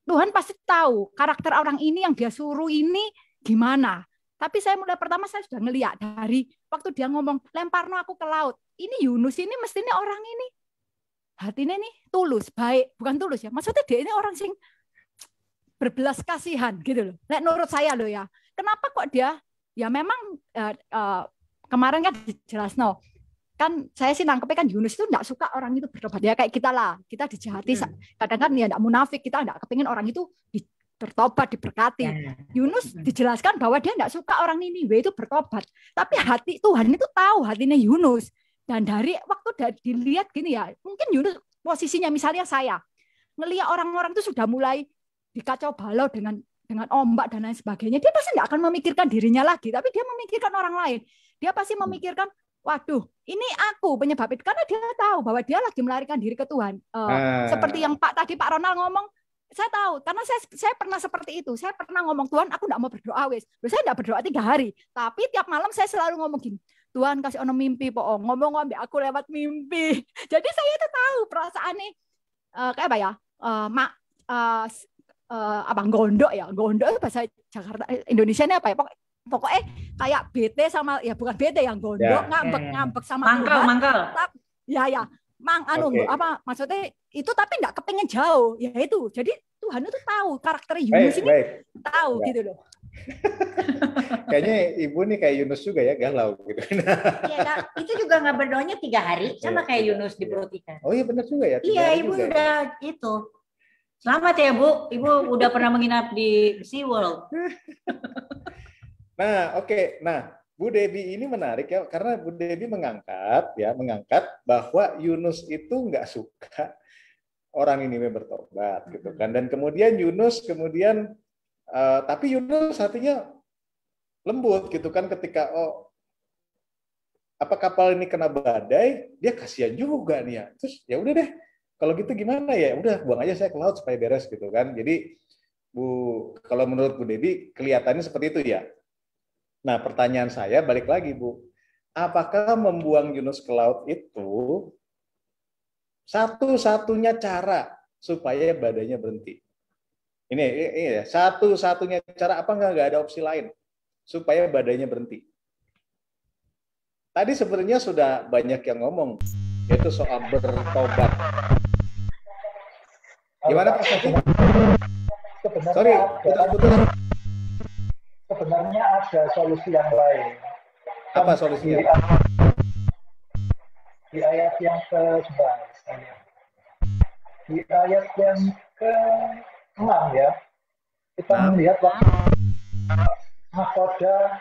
Speaker 8: Tuhan pasti tahu karakter orang ini yang dia suruh ini gimana. Tapi saya mulai pertama saya sudah ngelihat dari waktu dia ngomong, lemparno aku ke laut. Ini Yunus ini mestinya orang ini, hatinya nih tulus, baik, bukan tulus ya, maksudnya dia ini orang sing berbelas kasihan gitu loh. Nek menurut saya loh ya. Kenapa kok dia ya memang kemarin kan jelas kan saya sih nangkepnya kan Yunus itu enggak suka orang itu bertobat ya kayak kita lah. Kita dijahati kadang kan ya enggak munafik, kita enggak kepingin orang itu bertobat, diberkati. Yunus dijelaskan bahwa dia enggak suka orang Niniwe itu bertobat. Tapi hati Tuhan itu tahu hatinya Yunus. Dan dari waktu dilihat gini ya, mungkin Yunus posisinya misalnya saya ngelihat orang-orang itu sudah mulai dikacau balau dengan ombak dan lain sebagainya, dia pasti nggak akan memikirkan dirinya lagi, tapi dia memikirkan orang lain. Dia pasti memikirkan, waduh, ini aku penyebab itu, karena dia tahu bahwa dia lagi melarikan diri ke Tuhan. Seperti yang Pak Ronald ngomong, saya tahu, karena saya pernah seperti itu. Saya pernah ngomong, Tuhan, aku nggak mau berdoa wes. Saya nggak berdoa 3 hari, tapi tiap malam saya selalu ngomong gini, Tuhan kasih ono mimpi, po ngomong aku lewat mimpi. Jadi saya itu tahu perasaannya kayak apa ya, apa gondok ya, gondok itu bahasa Jakarta Indonesia ini apa ya, pokoknya kayak bete sama, ya bukan bete yang gondok, ngambek sama
Speaker 2: mangkel
Speaker 8: ya apa maksudnya itu, tapi nggak kepengen jauh ya itu. Jadi Tuhan itu tahu karakter Yunus ini, tahu gitu loh.
Speaker 3: Kayaknya ibu nih kayak Yunus juga ya, galau gitu.
Speaker 2: Iya, itu juga nggak berdoanya 3 hari, sama kayak Yunus di perut ikan.
Speaker 3: Oh iya benar juga ya.
Speaker 2: Iya, ibu juga udah itu. Selamat ya Bu, ibu udah pernah menginap di SeaWorld.
Speaker 3: Nah, oke. Nah, Bu Debbie ini menarik ya, karena Bu Debbie mengangkat bahwa Yunus itu nggak suka orang ini bertobat gitu kan. Dan kemudian Yunus tapi Yunus hatinya lembut gitu kan, ketika kapal ini kena badai, dia kasihan juga nih ya. Terus ya udah deh, kalau gitu gimana ya? Udah buang aja saya ke laut supaya beres gitu kan. Jadi kalau menurut Bu Debbie kelihatannya seperti itu ya. Nah, pertanyaan saya balik lagi, Bu. Apakah membuang Yunus ke laut itu satu-satunya cara supaya badainya berhenti? Ini ya, satu-satunya cara, apa nggak ada opsi lain supaya badainya berhenti? Tadi sebenarnya sudah banyak yang ngomong, yaitu soal bertobat. Gimana Pak Sofi? Sorry, putus.
Speaker 5: Sebenarnya ada solusi yang lain.
Speaker 3: Apa solusinya?
Speaker 5: Di ayat yang ke-11. Di ayat yang ke-6 ya, kita melihat waktu Mahkoda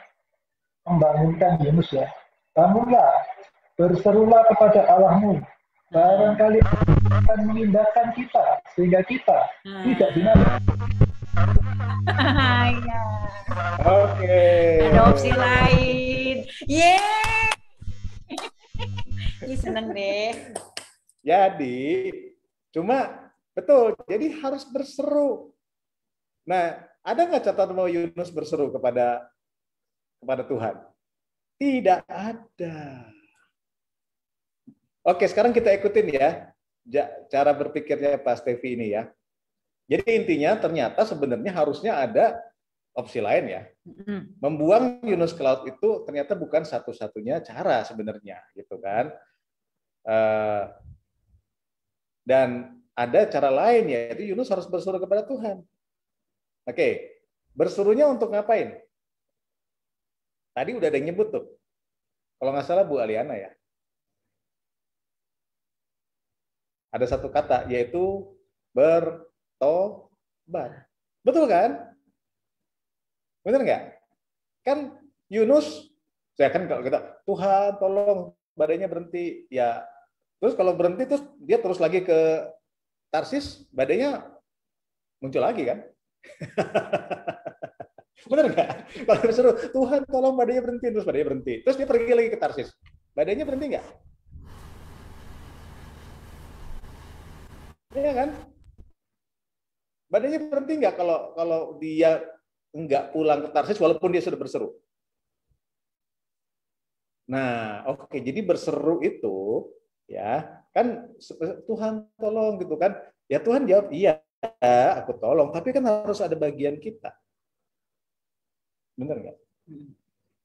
Speaker 5: membangunkan Yunus ya. Bangunlah, berserulah kepada Allahmu. Barangkali akan memindahkan kita, sehingga kita tidak binasa.
Speaker 3: Oke.
Speaker 2: Ada opsi lain. Yeay. Ini seneng deh.
Speaker 3: Jadi, cuma betul. Jadi harus berseru. Nah, ada nggak catatan bahwa Yunus berseru kepada Tuhan? Tidak ada. Oke, sekarang kita ikutin ya cara berpikirnya Pak Stevi ini ya. Jadi intinya ternyata sebenarnya harusnya ada opsi lain ya. Membuang Yunus ke laut itu ternyata bukan satu-satunya cara sebenarnya, gitu kan. Dan ada cara lain, yaitu Yunus harus berseru kepada Tuhan. Oke, berserunya untuk ngapain? Tadi udah ada yang nyebut tuh. Kalau nggak salah Bu Aliana ya. Ada satu kata, yaitu bertobat. Betul kan? Benar nggak? Kan Yunus, saya kan kalau kita, Tuhan tolong badainya berhenti. Ya, terus kalau berhenti, terus dia terus lagi ke Tarsis, badainya muncul lagi kan? Benar nggak? Kalau disuruh, Tuhan tolong badainya berhenti, terus badainya berhenti. Terus dia pergi lagi ke Tarsis. Badainya berhenti nggak? Iya kan? Badainya berhenti nggak kalau dia nggak pulang ke Tarsis walaupun dia sudah berseru? Nah, oke. Jadi berseru itu ya kan, Tuhan tolong gitu kan? Ya Tuhan jawab, iya aku tolong. Tapi kan harus ada bagian kita. Benar nggak?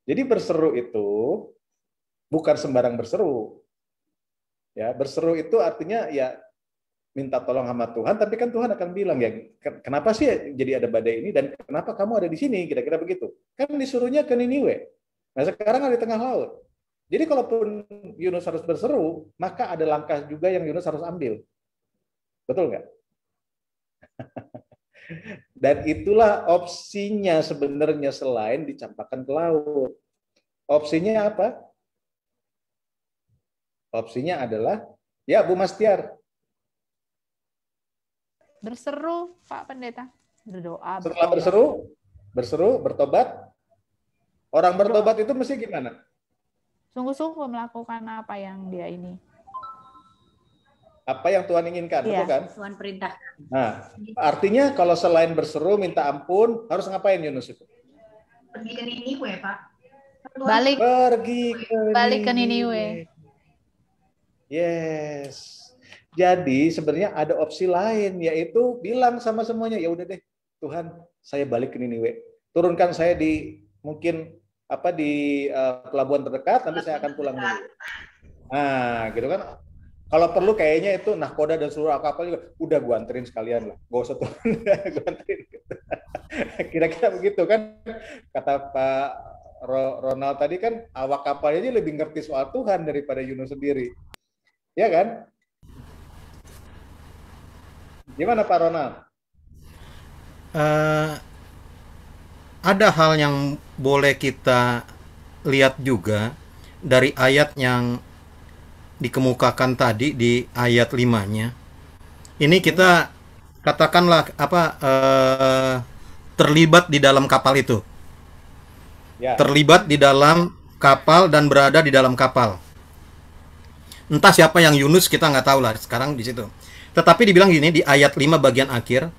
Speaker 3: Jadi berseru itu bukan sembarang berseru. Ya, berseru itu artinya ya minta tolong sama Tuhan, tapi kan Tuhan akan bilang ya, kenapa sih jadi ada badai ini dan kenapa kamu ada di sini, kira-kira begitu. Kan disuruhnya ke Niniwe. Nah sekarang ada di tengah laut. Jadi kalaupun Yunus harus berseru, maka ada langkah juga yang Yunus harus ambil. Betul nggak? Dan itulah opsinya sebenarnya selain dicampakkan ke laut. Opsinya apa? Opsinya adalah, ya Bu Mastiar,
Speaker 9: Berseru, Pak Pendeta. Berdoa.
Speaker 3: setelah berseru, bertobat. Orang bertobat itu mesti gimana?
Speaker 9: Sungguh-sungguh melakukan apa yang dia ini.
Speaker 3: Apa yang Tuhan inginkan,
Speaker 9: Iya.
Speaker 3: betul kan?
Speaker 2: Tuhan perintah.
Speaker 3: Nah, artinya kalau selain berseru, minta ampun, harus ngapain Yunus itu?
Speaker 6: Pergi ke Niniwe, Pak.
Speaker 9: Balik
Speaker 3: Pergi
Speaker 9: ke Niniwe.
Speaker 3: Yes. Jadi sebenarnya ada opsi lain, yaitu bilang sama semuanya, ya udah deh, Tuhan, saya balik ke Niniwe. Turunkan saya di mungkin di pelabuhan terdekat, nanti saya akan pulang dulu. Nah, gitu kan. Kalau perlu kayaknya itu nahkoda dan seluruh kapal juga udah gua anterin sekalian lah. Gak usah Tuhan, gua anterin. Kira-kira begitu kan, kata Pak Ronald tadi kan, awak kapalnya aja lebih ngerti soal Tuhan daripada Yunus sendiri. Ya kan? Gimana Pak Ronald?
Speaker 7: Ada hal yang boleh kita lihat juga dari ayat yang dikemukakan tadi di ayat 5-nya. Ini kita katakanlah terlibat di dalam kapal itu.
Speaker 3: Ya.
Speaker 7: Terlibat di dalam kapal dan berada di dalam kapal. Entah siapa yang Yunus, kita nggak tahu lah sekarang di situ. Tetapi dibilang gini di ayat 5 bagian akhir,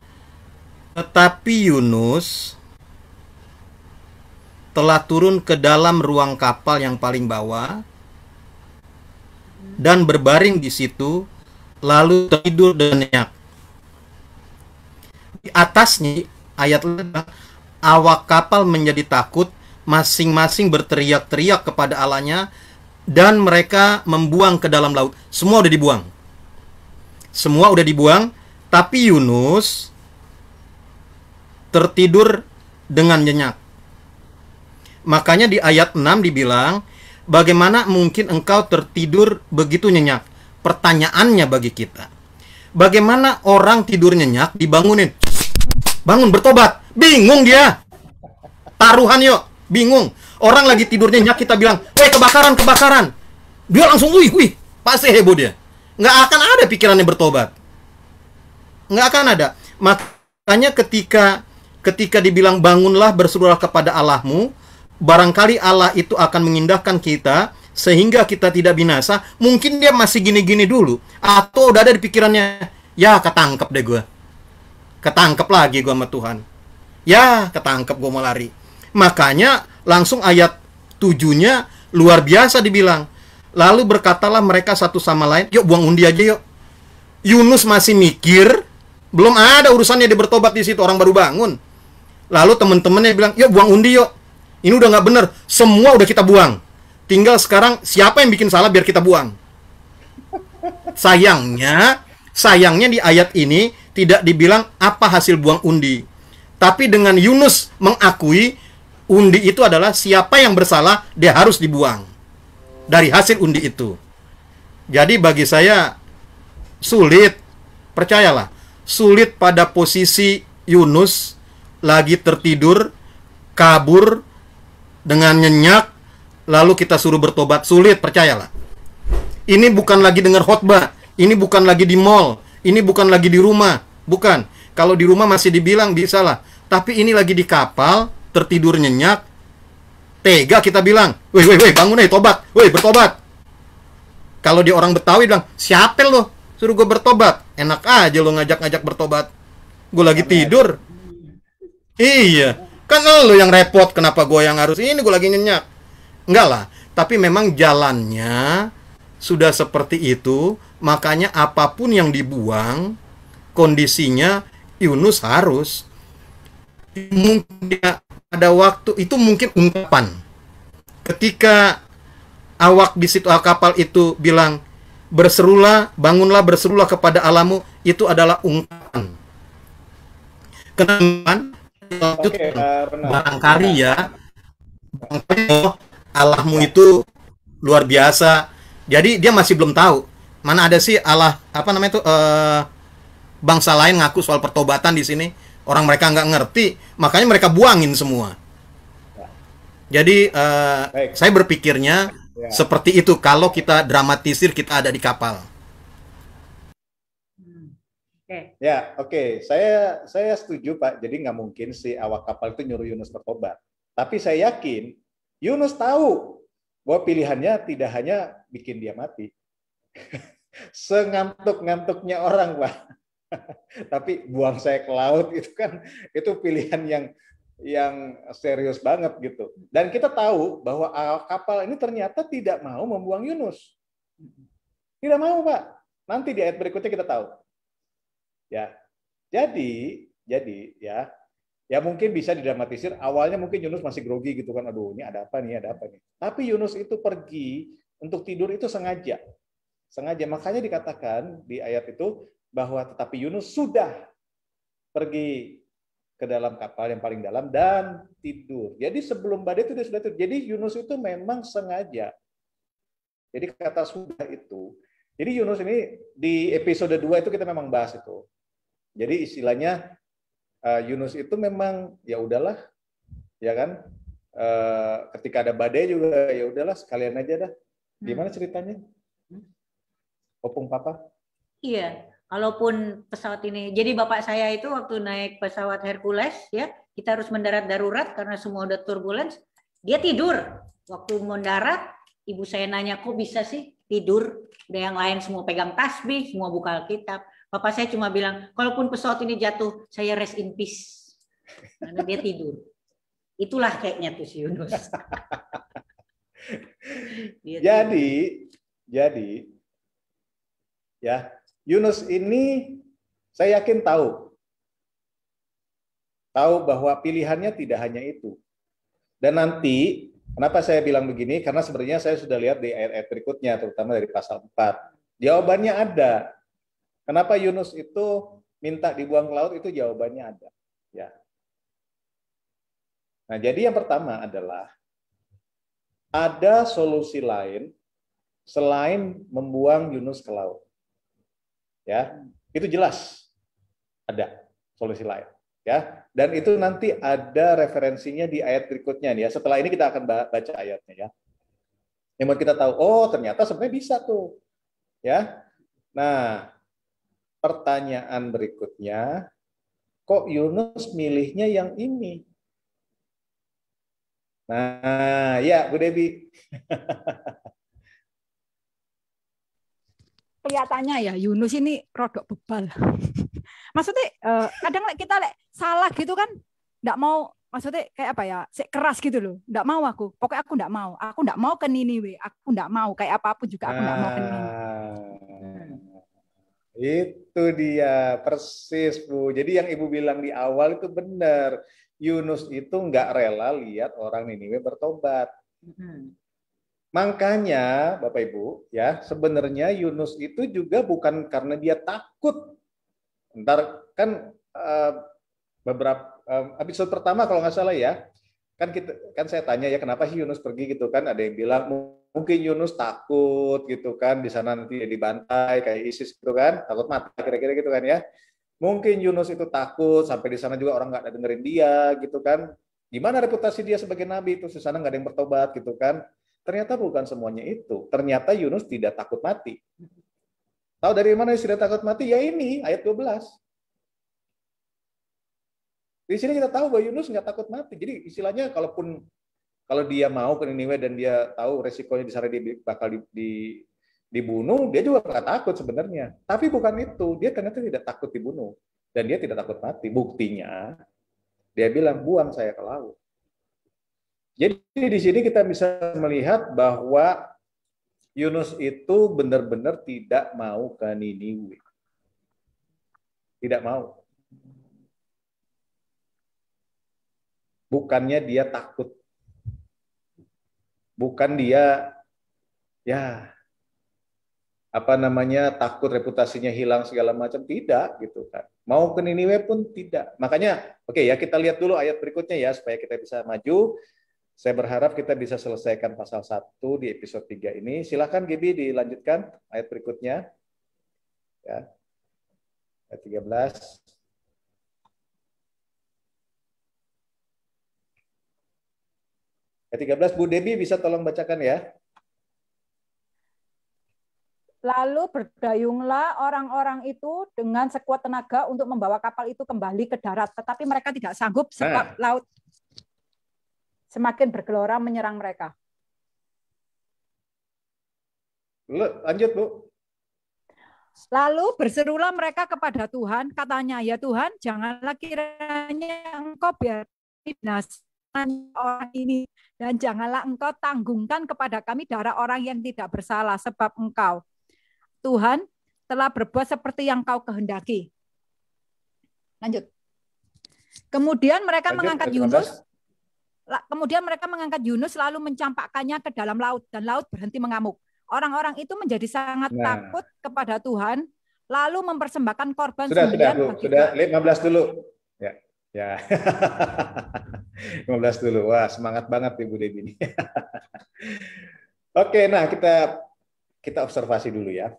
Speaker 7: tetapi Yunus telah turun ke dalam ruang kapal yang paling bawah dan berbaring di situ, lalu tidur dan nyenyak. Di atasnya ayat 5, awak kapal menjadi takut, masing-masing berteriak-teriak kepada Allahnya, dan mereka membuang ke dalam laut. Semua udah dibuang. Semua udah dibuang, tapi Yunus tertidur dengan nyenyak. Makanya di ayat 6 dibilang, bagaimana mungkin engkau tertidur begitu nyenyak? Pertanyaannya bagi kita, bagaimana orang tidur nyenyak dibangunin? Bangun, bertobat. Bingung dia. Taruhan yuk, bingung. Orang lagi tidur nyenyak, kita bilang, weh kebakaran, kebakaran. Dia langsung, wih, pasti heboh dia. Nggak akan ada pikirannya bertobat. Nggak akan ada. Makanya ketika dibilang bangunlah, berserulah kepada Allahmu, barangkali Allah itu akan mengindahkan kita sehingga kita tidak binasa. Mungkin dia masih gini-gini dulu, atau udah ada di pikirannya, ya ketangkep deh gue, ketangkep lagi gue sama Tuhan, ya ketangkep gue mau lari. Makanya langsung ayat 7-nya luar biasa dibilang, lalu berkatalah mereka satu sama lain, yuk buang undi aja yuk. Yunus masih mikir, belum ada urusannya dia bertobat di situ, orang baru bangun. Lalu teman-temannya bilang, yuk buang undi yuk. Ini udah nggak bener, semua udah kita buang. Tinggal sekarang siapa yang bikin salah biar kita buang. Sayangnya di ayat ini tidak dibilang apa hasil buang undi. Tapi dengan Yunus mengakui undi itu adalah siapa yang bersalah, dia harus dibuang dari hasil undi itu. Jadi bagi saya sulit, percayalah, sulit pada posisi Yunus lagi tertidur, kabur dengan nyenyak, lalu kita suruh bertobat. Sulit, percayalah. Ini bukan lagi dengar khotbah, ini bukan lagi di mall, ini bukan lagi di rumah, bukan. Kalau di rumah masih dibilang bisa lah, tapi ini lagi di kapal, tertidur nyenyak, tega kita bilang, weh bangun tobat, weh bertobat. Kalau dia orang Betawi bilang, siapa lo suruh gue bertobat? Enak aja lo ngajak-ngajak bertobat, gue lagi tidur. Iya, kan lo yang repot, kenapa gue yang harus ini, gue lagi nyenyak. Enggak lah, tapi memang jalannya sudah seperti itu. Makanya apapun yang dibuang, kondisinya Yunus harus. Mungkin ada waktu itu mungkin ungkapan. Ketika awak di situ kapal itu bilang, berserulah, bangunlah, berserulah kepada Allahmu, itu adalah ungkapan. Kenapa? Barangkali ya, Allahmu itu luar biasa. Jadi dia masih belum tahu mana ada sih Allah bangsa lain ngaku soal pertobatan di sini. Orang mereka nggak ngerti, makanya mereka buangin semua. Jadi saya berpikirnya
Speaker 3: Ya.
Speaker 7: Seperti itu kalau kita dramatisir kita ada di kapal.
Speaker 2: Oke.
Speaker 3: Ya, oke. Saya setuju, Pak. Jadi nggak mungkin si awak kapal itu nyuruh Yunus bertobat. Tapi saya yakin Yunus tahu bahwa pilihannya tidak hanya bikin dia mati. Sengantuk-ngantuknya orang, Pak. Tapi buang saya ke laut itu kan itu pilihan yang serius banget gitu. Dan kita tahu bahwa awak kapal ini ternyata tidak mau membuang Yunus. Tidak mau, Pak. Nanti di ayat berikutnya kita tahu. Ya. Jadi ya mungkin bisa didramatisir awalnya mungkin Yunus masih grogi gitu kan. Aduh, ini ada apa nih? Tapi Yunus itu pergi untuk tidur itu sengaja. Makanya dikatakan di ayat itu bahwa tetapi Yunus sudah pergi ke dalam kapal yang paling dalam dan tidur. Jadi sebelum badai itu dia sudah tidur. Jadi Yunus itu memang sengaja. Jadi kata sudah itu. Jadi Yunus ini di episode 2 itu kita memang bahas itu. Jadi istilahnya Yunus itu memang ya udahlah, ya kan? Ketika ada badai juga ya udahlah sekalian aja dah. Gimana ceritanya? Opung Papa?
Speaker 2: Iya, kalaupun pesawat ini, jadi bapak saya itu waktu naik pesawat Hercules, ya, kita harus mendarat darurat karena semua udah turbulence, dia tidur. Waktu mendarat, ibu saya nanya, kok bisa sih tidur? Udah yang lain semua pegang tasbih, semua buka Alkitab. Bapak saya cuma bilang, kalaupun pesawat ini jatuh, saya rest in peace. Karena dia tidur. Itulah kayaknya tuh si Yunus.
Speaker 3: Jadi, ya, Yunus ini saya yakin tahu bahwa pilihannya tidak hanya itu. Dan nanti, kenapa saya bilang begini? Karena sebenarnya saya sudah lihat di ayat-ayat berikutnya, terutama dari pasal 4. Jawabannya ada. Kenapa Yunus itu minta dibuang ke laut, itu jawabannya ada. Ya. Nah, jadi yang pertama adalah ada solusi lain selain membuang Yunus ke laut. Ya, itu jelas ada solusi lain. Ya, dan itu nanti ada referensinya di ayat berikutnya nih ya. Setelah ini kita akan baca ayatnya ya. Yang buat kita tahu, oh ternyata sebenarnya bisa tuh. Ya. Nah, pertanyaan berikutnya, kok Yunus milihnya yang ini? Nah, ya Bu Devi.
Speaker 8: Kelihatannya ya Yunus ini rodok bebal. Maksudnya kadang kita salah gitu kan, nggak mau, maksudnya kayak apa ya, keras gitu loh, nggak mau aku, pokoknya aku nggak mau ke Niniwe, aku nggak mau kayak apapun juga aku nggak mau ke Niniwe.
Speaker 3: Itu dia persis Bu. Jadi yang Ibu bilang di awal itu benar. Yunus itu nggak rela lihat orang Niniwe bertobat. Makanya Bapak Ibu ya, sebenarnya Yunus itu juga bukan karena dia takut. Ntar kan beberapa episode pertama kalau nggak salah ya, kan saya tanya ya kenapa sih Yunus pergi gitu kan, ada yang bilang mungkin Yunus takut gitu kan, di sana nanti dia dibantai kayak ISIS gitu kan, takut mati kira-kira gitu kan ya. Mungkin Yunus itu takut sampai di sana juga orang nggak ada dengerin dia gitu kan. Gimana reputasi dia sebagai nabi itu, di sana nggak ada yang bertobat gitu kan. Ternyata bukan semuanya itu. Ternyata Yunus tidak takut mati. Tahu dari mana dia tidak takut mati? Ya ini, ayat 12. Di sini kita tahu bahwa Yunus nggak takut mati. Jadi istilahnya kalau dia mau ke Niniwe dan dia tahu resikonya di sana dia bakal dibunuh, dia juga nggak takut sebenarnya. Tapi bukan itu. Dia ternyata tidak takut dibunuh. Dan dia tidak takut mati. Buktinya, dia bilang, buang saya ke laut. Jadi di sini kita bisa melihat bahwa Yunus itu benar-benar tidak mau ke Niniwe. Tidak mau. Bukannya dia takut. Bukan dia takut reputasinya hilang segala macam, tidak gitu kan. Mau ke Niniwe pun tidak. Makanya oke ya, kita lihat dulu ayat berikutnya ya supaya kita bisa maju. Saya berharap kita bisa selesaikan pasal 1 di episode 3 ini. Silakan Gibi dilanjutkan ayat berikutnya. Ya. Ayat 13. Ayat 13 Bu Debi bisa tolong bacakan ya.
Speaker 8: Lalu berdayunglah orang-orang itu dengan sekuat tenaga untuk membawa kapal itu kembali ke darat. Tetapi mereka tidak sanggup sebab laut semakin bergelora menyerang mereka.
Speaker 3: Lanjut, Bu.
Speaker 8: Lalu berserulah mereka kepada Tuhan, katanya, ya Tuhan, janganlah kiranya Engkau biarkan binasa orang ini, dan janganlah Engkau tanggungkan kepada kami darah orang yang tidak bersalah, sebab Engkau, Tuhan, telah berbuat seperti yang Kau kehendaki. Lanjut. Kemudian mereka mengangkat Yunus. Kemudian mereka mengangkat Yunus lalu mencampakkannya ke dalam laut, dan laut berhenti mengamuk. Orang-orang itu menjadi sangat takut kepada Tuhan, lalu mempersembahkan korban sembelihan bagi
Speaker 3: Sudah 15 dulu. Ya. 15 dulu. Wah, semangat banget Ibu Debbie ini. Oke, nah kita observasi dulu ya.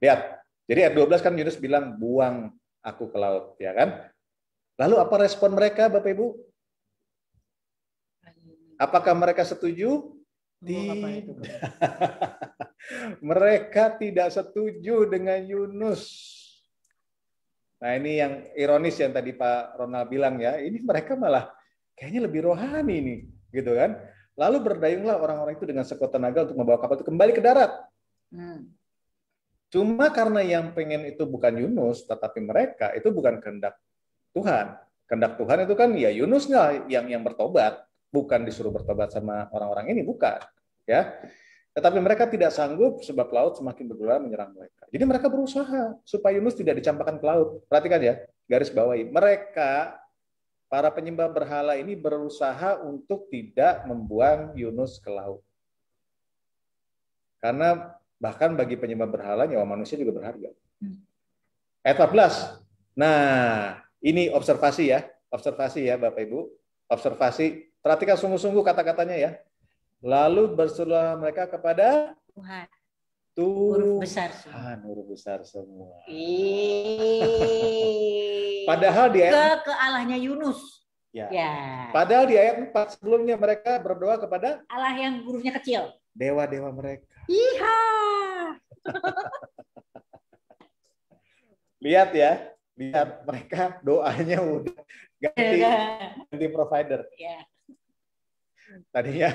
Speaker 3: Lihat. Jadi ayat 12 kan Yunus bilang buang aku ke laut, ya kan? Lalu apa respon mereka, Bapak Ibu? Apakah mereka setuju? Tidak. Mereka tidak setuju dengan Yunus. Nah, ini yang ironis yang tadi Pak Ronald bilang ya. Ini mereka malah kayaknya lebih rohani nih, gitu kan? Lalu berdayunglah orang-orang itu dengan sekuat tenaga untuk membawa kapal itu kembali ke darat. Cuma karena yang pengen itu bukan Yunus, tetapi mereka itu bukan kehendak Tuhan. Kehendak Tuhan itu kan ya Yunusnya yang bertobat. Bukan disuruh bertobat sama orang-orang ini, bukan, ya. Tetapi mereka tidak sanggup sebab laut semakin bergelora menyerang mereka. Jadi mereka berusaha supaya Yunus tidak dicampakkan ke laut. Perhatikan ya, garis bawahi. Mereka, para penyembah berhala ini berusaha untuk tidak membuang Yunus ke laut. Karena bahkan bagi penyembah berhala nyawa manusia juga berharga. Ayat 14. Nah, ini observasi ya Bapak Ibu. Observasi. Perhatikan sungguh-sungguh kata-katanya ya. Lalu berserulah mereka kepada
Speaker 2: Tuhan.
Speaker 3: Huruf besar semua. Padahal di ayat
Speaker 2: ke Allahnya Yunus.
Speaker 3: Ya. Padahal di ayat 4 sebelumnya mereka berdoa kepada
Speaker 2: Allah yang hurufnya kecil.
Speaker 3: Dewa-dewa mereka.
Speaker 2: Iha.
Speaker 3: Lihat ya. Lihat mereka doanya udah ganti provider.
Speaker 2: Ya.
Speaker 3: Tadinya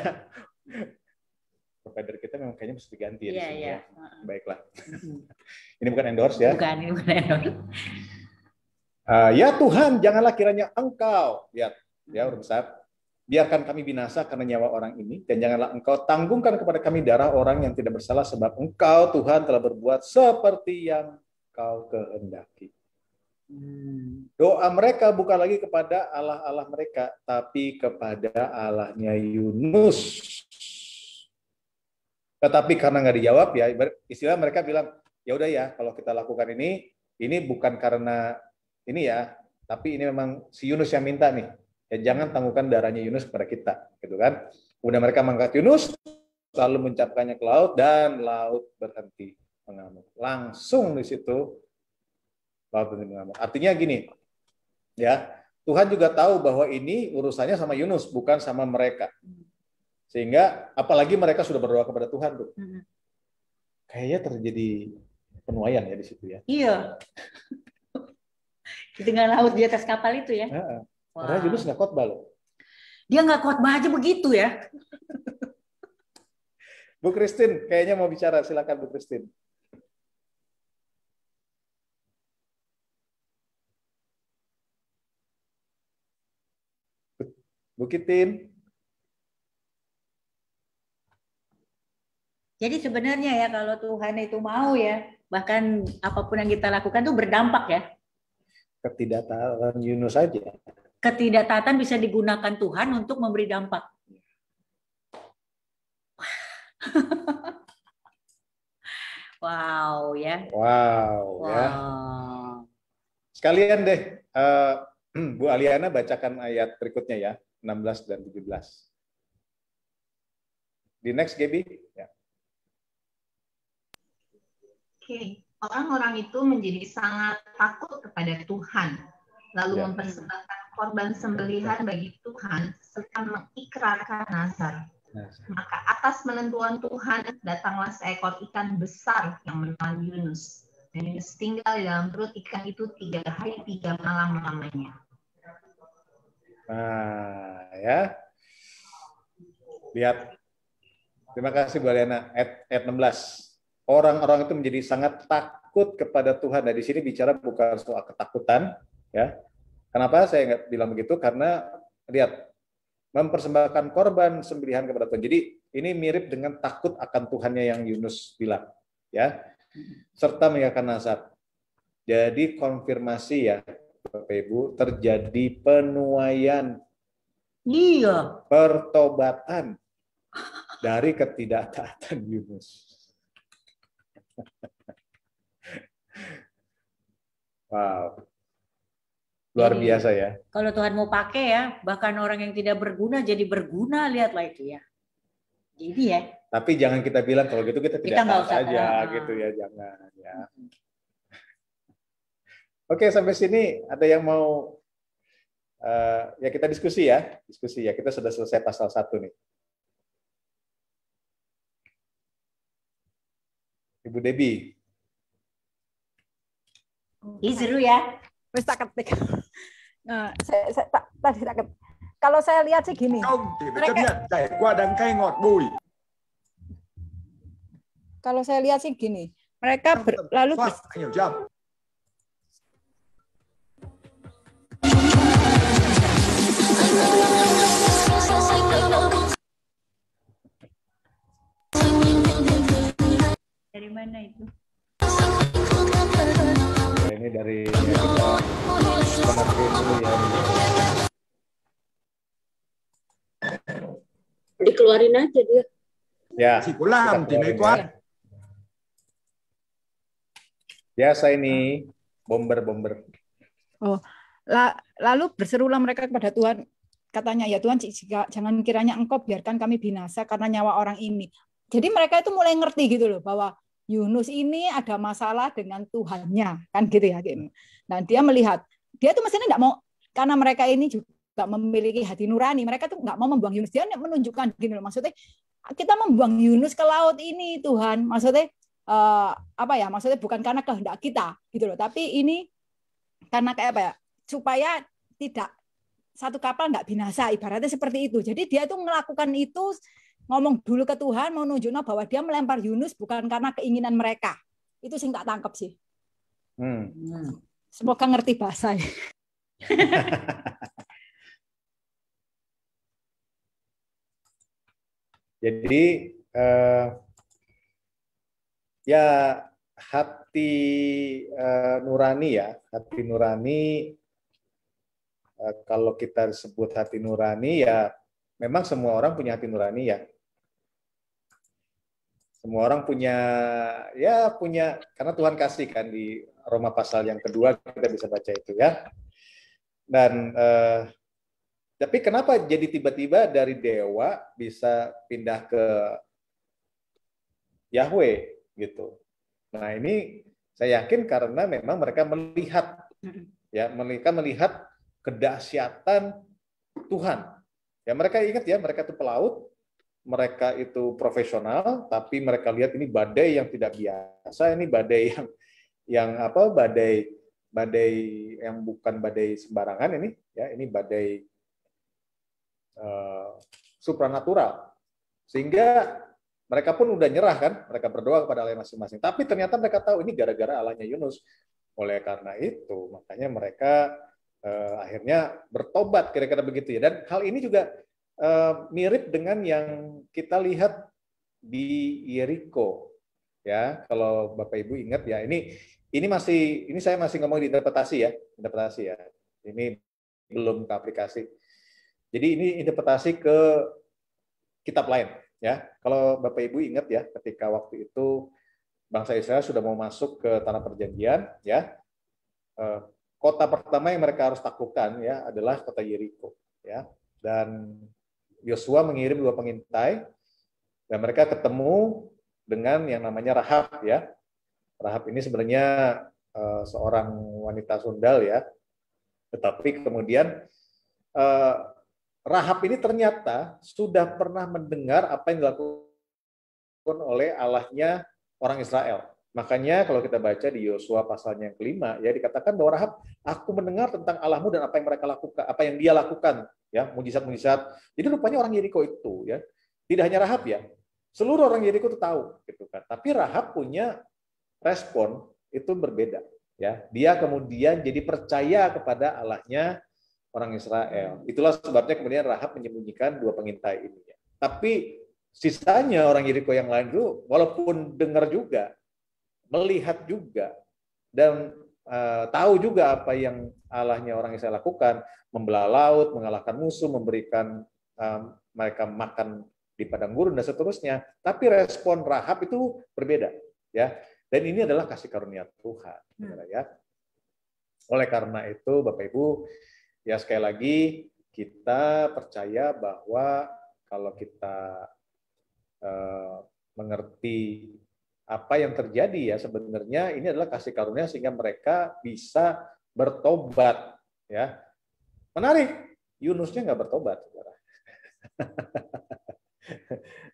Speaker 3: provider kita memang kayaknya mesti diganti ya.
Speaker 2: Iya.
Speaker 3: Baiklah. Ini bukan endorse ya.
Speaker 2: Bukan, ini bukan endorse.
Speaker 3: Ya Tuhan, janganlah kiranya Engkau, lihat ya huruf besar, biarkan kami binasa karena nyawa orang ini, dan janganlah Engkau tanggungkan kepada kami darah orang yang tidak bersalah, sebab Engkau Tuhan telah berbuat seperti yang Kau kehendaki. Doa mereka bukan lagi kepada Allah-Allah mereka, tapi kepada Allahnya Yunus. Tetapi karena nggak dijawab ya, istilah mereka bilang, ya udah ya, kalau kita lakukan ini bukan karena ini ya, tapi ini memang si Yunus yang minta nih. Ya jangan tanggungkan darahnya Yunus kepada kita, gitu kan? Kemudian mereka mengangkat Yunus, lalu mencampakkannya ke laut, dan laut berhenti mengamuk. Langsung di situ laut berhenti mengamuk. Artinya gini, ya Tuhan juga tahu bahwa ini urusannya sama Yunus, bukan sama mereka. Sehingga apalagi mereka sudah berdoa kepada Tuhan tuh. Kayaknya terjadi penuaian ya di situ ya.
Speaker 2: Iya. Di tengah laut di atas kapal itu ya.
Speaker 3: Karena Yunus nggak khotbah loh.
Speaker 2: Dia nggak khotbah aja begitu ya.
Speaker 3: Bu Christine kayaknya mau bicara, silakan Bu Christine. Bu Kitin.
Speaker 2: Jadi sebenarnya ya kalau Tuhan itu mau ya, bahkan apapun yang kita lakukan itu berdampak ya.
Speaker 3: Ketidaktaatan Yunus saja.
Speaker 2: Ketidaktaatan bisa digunakan Tuhan untuk memberi dampak. Wow ya.
Speaker 3: Wow. Ya. Sekalian deh, Bu Aliana bacakan ayat berikutnya ya, 16 dan 17. Di next, Gaby. Ya.
Speaker 6: Oke, orang-orang itu menjadi sangat takut kepada Tuhan, lalu mempersembahkan korban sembelihan bagi Tuhan serta mengikrarkan nazar. Maka atas penentuan Tuhan datanglah seekor ikan besar yang menelan Yunus. Dan Yunus tinggal di dalam perut ikan itu 3 hari 3 malam lamanya.
Speaker 3: Nah, ya. Lihat. Terima kasih Bu Aliana. Ayat 16. Orang-orang itu menjadi sangat takut kepada Tuhan. Nah, di sini bicara bukan soal ketakutan, ya. Kenapa saya nggak bilang begitu? Karena lihat, mempersembahkan korban sembelihan kepada Tuhan. Jadi ini mirip dengan takut akan Tuhannya yang Yunus bilang, ya. Serta meninggalkan nazar. Jadi konfirmasi ya, Bapak Ibu, terjadi penuaian,
Speaker 2: Iya.
Speaker 3: pertobatan dari ketidaktaatan Yunus. Wow. Luar
Speaker 2: Jadi,
Speaker 3: biasa ya.
Speaker 2: Kalau Tuhan mau pakai ya, bahkan orang yang tidak berguna jadi berguna, lihatlah itu ya. Jadi ya.
Speaker 3: Tapi jangan kita bilang kalau gitu kita tidak
Speaker 2: nggak
Speaker 3: taat
Speaker 2: usah
Speaker 3: aja gitu ya, jangan ya. Oke, sampai sini ada yang mau ya kita diskusi ya. Kita sudah selesai pasal 1 nih. Ibu Debbie.
Speaker 2: Ini seru ya.
Speaker 8: Wis tak ketik. Nah, tadi tak ketik. Kalau saya lihat sih gini. Kalau saya lihat sih gini. Mereka lalu
Speaker 2: Dari mana itu?
Speaker 3: Ini dari ya, kita dulu ya.
Speaker 10: Dikeluarin aja dia.
Speaker 3: Ya. Biasa ini bomber.
Speaker 8: Oh, lalu berserulah mereka kepada Tuhan. Katanya, ya Tuhan, jangan kiranya Engkau biarkan kami binasa karena nyawa orang ini. Jadi mereka itu mulai ngerti gitu loh bahwa Yunus ini ada masalah dengan Tuhannya, kan gitu ya. Nah, dia melihat, dia tuh mestinya nggak mau, karena mereka ini juga memiliki hati nurani, mereka tuh nggak mau membuang Yunus. Dia menunjukkan gini loh, maksudnya kita membuang Yunus ke laut ini Tuhan, maksudnya apa ya? Maksudnya bukan karena kehendak kita gitu loh, tapi ini karena kayak apa ya? Supaya tidak satu kapal nggak binasa, ibaratnya seperti itu. Jadi dia tuh melakukan itu, ngomong dulu ke Tuhan, mau nunjukin bahwa dia melempar Yunus bukan karena keinginan mereka. Itu sih nggak tangkap sih. Semoga ngerti bahasa.
Speaker 3: Jadi ya hati nurani ya, hati nurani. Kalau kita sebut hati nurani ya, memang semua orang punya hati nurani ya. Semua orang punya karena Tuhan kasih kan di Roma pasal yang kedua kita bisa baca itu ya. Dan tapi kenapa jadi tiba-tiba dari dewa bisa pindah ke Yahweh gitu. Nah, ini saya yakin karena memang mereka melihat kedahsyatan Tuhan. Ya, mereka ingat ya, mereka itu pelaut, mereka itu profesional, tapi mereka lihat ini badai yang tidak biasa, ini badai badai yang bukan badai sembarangan ini, ya, ini badai supranatural. Sehingga mereka pun udah nyerah kan, mereka berdoa kepada Allah masing-masing. Tapi ternyata mereka tahu ini gara-gara Allahnya Yunus. Oleh karena itu, makanya mereka akhirnya bertobat, kira-kira begitu ya. Dan hal ini juga mirip dengan yang kita lihat di Yeriko, ya. Kalau Bapak Ibu ingat ya, ini saya masih ngomong di interpretasi ya. Ini belum ke aplikasi. Jadi ini interpretasi ke kitab lain, ya. Kalau Bapak Ibu ingat ya, ketika waktu itu bangsa Israel sudah mau masuk ke tanah perjanjian, ya. Kota pertama yang mereka harus taklukkan ya adalah kota Yeriko, ya. Dan Yosua mengirim 2 pengintai dan mereka ketemu dengan yang namanya Rahab, ya. Rahab ini sebenarnya seorang wanita sundal ya. Tetapi kemudian Rahab ini ternyata sudah pernah mendengar apa yang dilakukan oleh Allahnya orang Israel. Makanya kalau kita baca di Yosua pasalnya yang kelima, ya dikatakan bahwa Rahab, aku mendengar tentang Allahmu dan apa yang mereka lakukan, apa yang dia lakukan, ya mujizat-mujizat. Jadi rupanya orang Yeriko itu, ya tidak hanya Rahab ya, seluruh orang Yeriko itu tahu, gitu kan. Tapi Rahab punya respon itu berbeda, ya. Dia kemudian jadi percaya kepada Allahnya orang Israel. Itulah sebabnya kemudian Rahab menyembunyikan dua pengintai ini. Ya. Tapi sisanya orang Yeriko yang lain itu walaupun dengar juga, melihat juga, dan tahu juga apa yang Allahnya orang Israel lakukan, membelah laut, mengalahkan musuh, memberikan mereka makan di padang gurun dan seterusnya. Tapi respon Rahab itu berbeda, ya. Dan ini adalah kasih karunia Tuhan, ya. Oleh karena itu, Bapak Ibu, ya sekali lagi kita percaya bahwa kalau kita mengerti apa yang terjadi, ya sebenarnya ini adalah kasih karunia sehingga mereka bisa bertobat, ya. Menarik, Yunusnya nggak bertobat, saudara.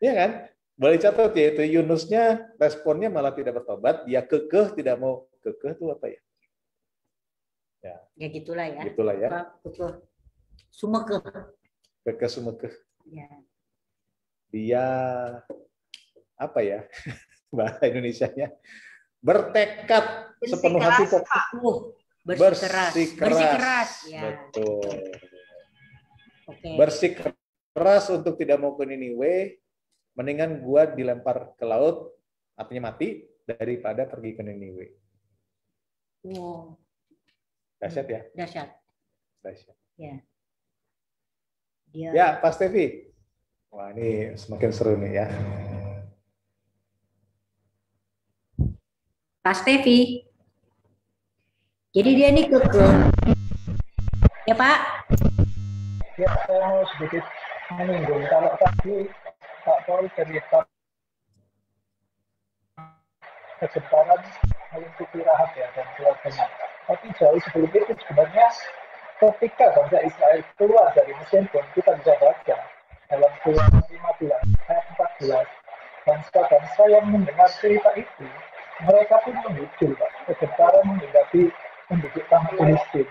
Speaker 3: Iya kan? Boleh catat ya, itu Yunusnya responnya malah tidak bertobat, dia kekeh, tidak mau. Kekeh itu apa ya?
Speaker 2: Ya gitulah ya.
Speaker 3: Gitulah ya.
Speaker 2: Kekeh. Sumekeh.
Speaker 3: Kekeh sumekeh.
Speaker 2: Ya.
Speaker 3: Dia apa ya? Bahasa Indonesianya bertekad sepenuh hati, bersih keras. Ya. Betul.
Speaker 2: Okay.
Speaker 3: Bersih keras untuk tidak mau ke Niniwe, mendingan gua dilempar ke laut, artinya mati, daripada pergi ke Niniwe.
Speaker 2: Wow.
Speaker 3: Dahsyat ya?
Speaker 2: Dahsyat.
Speaker 3: Ya.
Speaker 2: Dia...
Speaker 3: Ya, Pak Stevi. Wah, ini semakin seru nih ya.
Speaker 2: Pak Stevi. Jadi dia ini kekeh. Ya Pak?
Speaker 5: Ya, saya mau sedikit menyinggung. Kalau tadi Pak Paul cerita kesemparan melingkupi Rahab ya dan keluarganya. Tapi jauh sebelum itu sebenarnya ketika bangsa Israel keluar dari Mesir pun kita bisa baca dalam Keluaran 15 ayat 14, bangsa-bangsa yang mendengar cerita itu mereka pun menghujul, Pak, kegenkaran menghadapi penduduk tanah Filistin.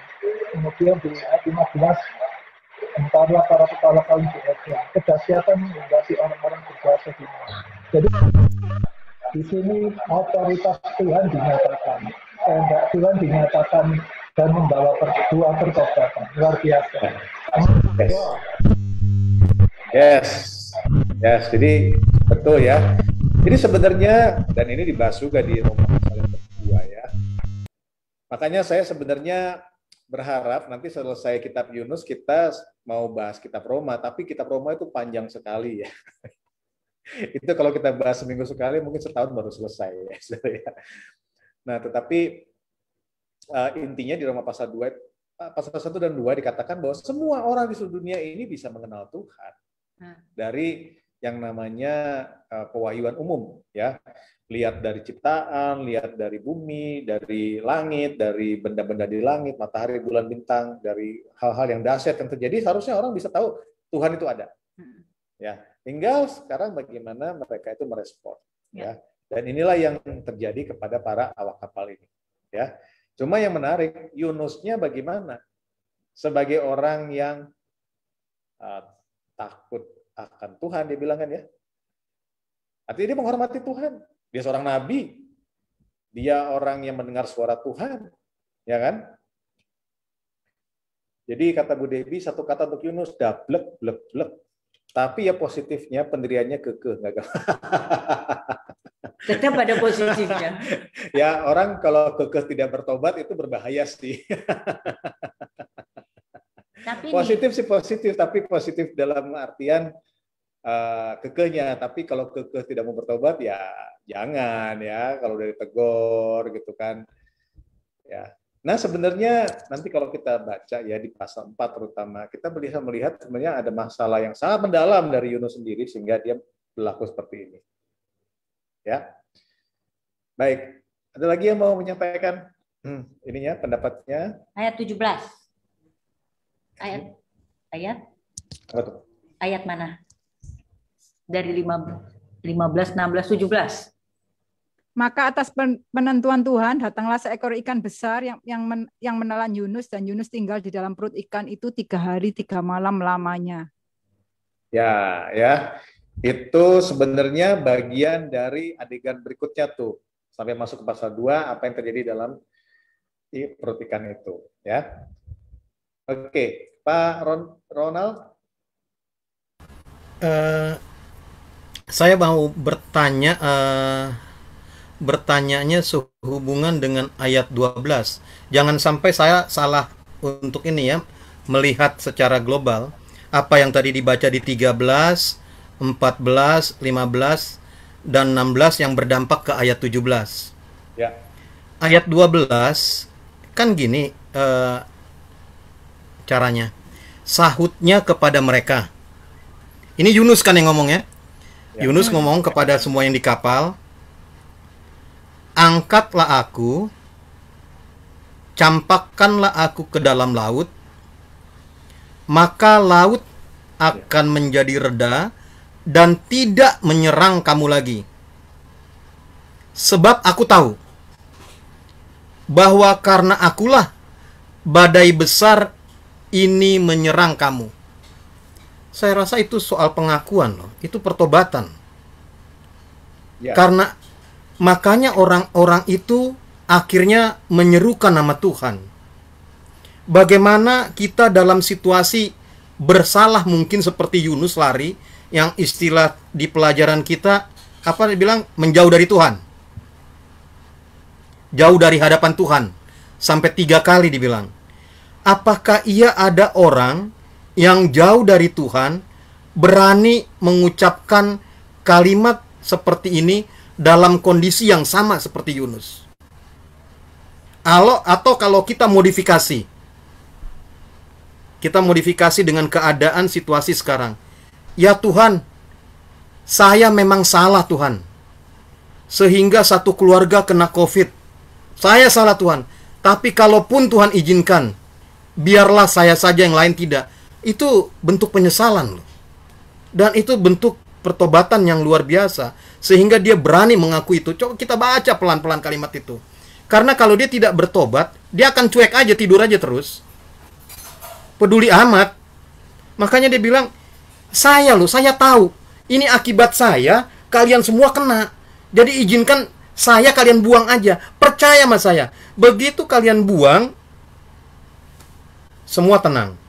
Speaker 5: Kemudian di ayat 15, entarlah para kepala kaum Israel, kedahsyatan menghadapi orang-orang berkuasa di mana. Jadi di sini otoritas Tuhan dinyatakan, kehendak Tuhan dinyatakan dan membawa dua pertobatan. Luar biasa.
Speaker 3: Yes. Jadi betul ya. Jadi sebenarnya, dan ini dibahas juga di Roma pasal yang kedua ya. Makanya saya sebenarnya berharap nanti selesai kitab Yunus kita mau bahas kitab Roma, tapi kitab Roma itu panjang sekali ya. Itu kalau kita bahas seminggu sekali mungkin setahun baru selesai ya. Nah, tetapi intinya di Roma pasal 2, pasal 1 dan 2 dikatakan bahwa semua orang di seluruh dunia ini bisa mengenal Tuhan. Dari yang namanya pewahyuan umum ya. Lihat dari ciptaan, lihat dari bumi, dari langit, dari benda-benda di langit, matahari, bulan, bintang, dari hal-hal yang dahsyat yang terjadi, seharusnya orang bisa tahu Tuhan itu ada. Ya, tinggal sekarang bagaimana mereka itu merespon ya. Dan inilah yang terjadi kepada para awak kapal ini ya. Cuma yang menarik, Yunusnya bagaimana? Sebagai orang yang takut akan Tuhan, dia bilang kan ya. Artinya dia menghormati Tuhan. Dia seorang nabi. Dia orang yang mendengar suara Tuhan. Ya kan? Jadi kata Bu Devi, satu kata untuk Yunus, dablek, blek, blek. Tapi ya positifnya pendiriannya kekeh.
Speaker 2: Tetap ada positifnya.
Speaker 3: Ya, orang kalau kekeh tidak bertobat itu berbahaya sih.
Speaker 2: Tapi
Speaker 3: positif sih positif, tapi positif dalam artian kekehnya. Tapi kalau kekeh tidak mau bertobat ya jangan ya. Kalau udah ditegur gitu kan. Ya. Nah sebenarnya nanti kalau kita baca ya di pasal 4 terutama kita bisa melihat sebenarnya ada masalah yang sangat mendalam dari Yunus sendiri sehingga dia berlaku seperti ini. Ya. Baik. Ada lagi yang mau menyampaikan ininya pendapatnya?
Speaker 2: Ayat 17. Ayat
Speaker 3: Apa tuh?
Speaker 2: Ayat mana? Dari 15, 16, 17.
Speaker 8: Maka atas penentuan Tuhan datanglah seekor ikan besar yang menelan Yunus, dan Yunus tinggal di dalam perut ikan itu 3 hari 3 malam lamanya.
Speaker 3: Ya. Itu sebenarnya bagian dari adegan berikutnya tuh. Sampai masuk ke pasal 2, apa yang terjadi dalam perut ikan itu. Ya. Oke, Pak Ronald.
Speaker 7: Saya mau bertanyanya sehubungan dengan ayat 12. Jangan sampai saya salah untuk ini ya, melihat secara global. Apa yang tadi dibaca di 13, 14, 15, dan 16 yang berdampak ke ayat 17.
Speaker 3: Ya.
Speaker 7: Ayat 12, kan gini caranya. Sahutnya kepada mereka. Ini Yunus kan yang ngomong ya. Yunus ngomong kepada semua yang di kapal, angkatlah aku, campakkanlah aku ke dalam laut, maka laut akan menjadi reda dan tidak menyerang kamu lagi. Sebab aku tahu bahwa karena akulah badai besar ini menyerang kamu. Saya rasa itu soal pengakuan loh, itu pertobatan. Karena makanya orang-orang itu akhirnya menyerukan nama Tuhan. Bagaimana kita dalam situasi bersalah mungkin seperti Yunus lari, yang istilah di pelajaran kita apa dibilang menjauh dari Tuhan, jauh dari hadapan Tuhan, sampai 3 kali dibilang. Apakah ia ada orang yang jauh dari Tuhan berani mengucapkan kalimat seperti ini dalam kondisi yang sama seperti Yunus? Atau kalau kita modifikasi dengan keadaan situasi sekarang. Ya Tuhan, saya memang salah Tuhan, sehingga satu keluarga kena COVID. Saya salah Tuhan, tapi kalaupun Tuhan izinkan, biarlah saya saja, yang lain tidak. Itu bentuk penyesalan loh. Dan itu bentuk pertobatan yang luar biasa, sehingga dia berani mengaku itu. Coba kita baca pelan-pelan kalimat itu. Karena kalau dia tidak bertobat, dia akan cuek aja, tidur aja terus. Peduli amat. Makanya dia bilang, saya tahu, ini akibat saya, kalian semua kena. Jadi izinkan saya, kalian buang aja. Percaya sama saya. Begitu kalian buang, semua tenang.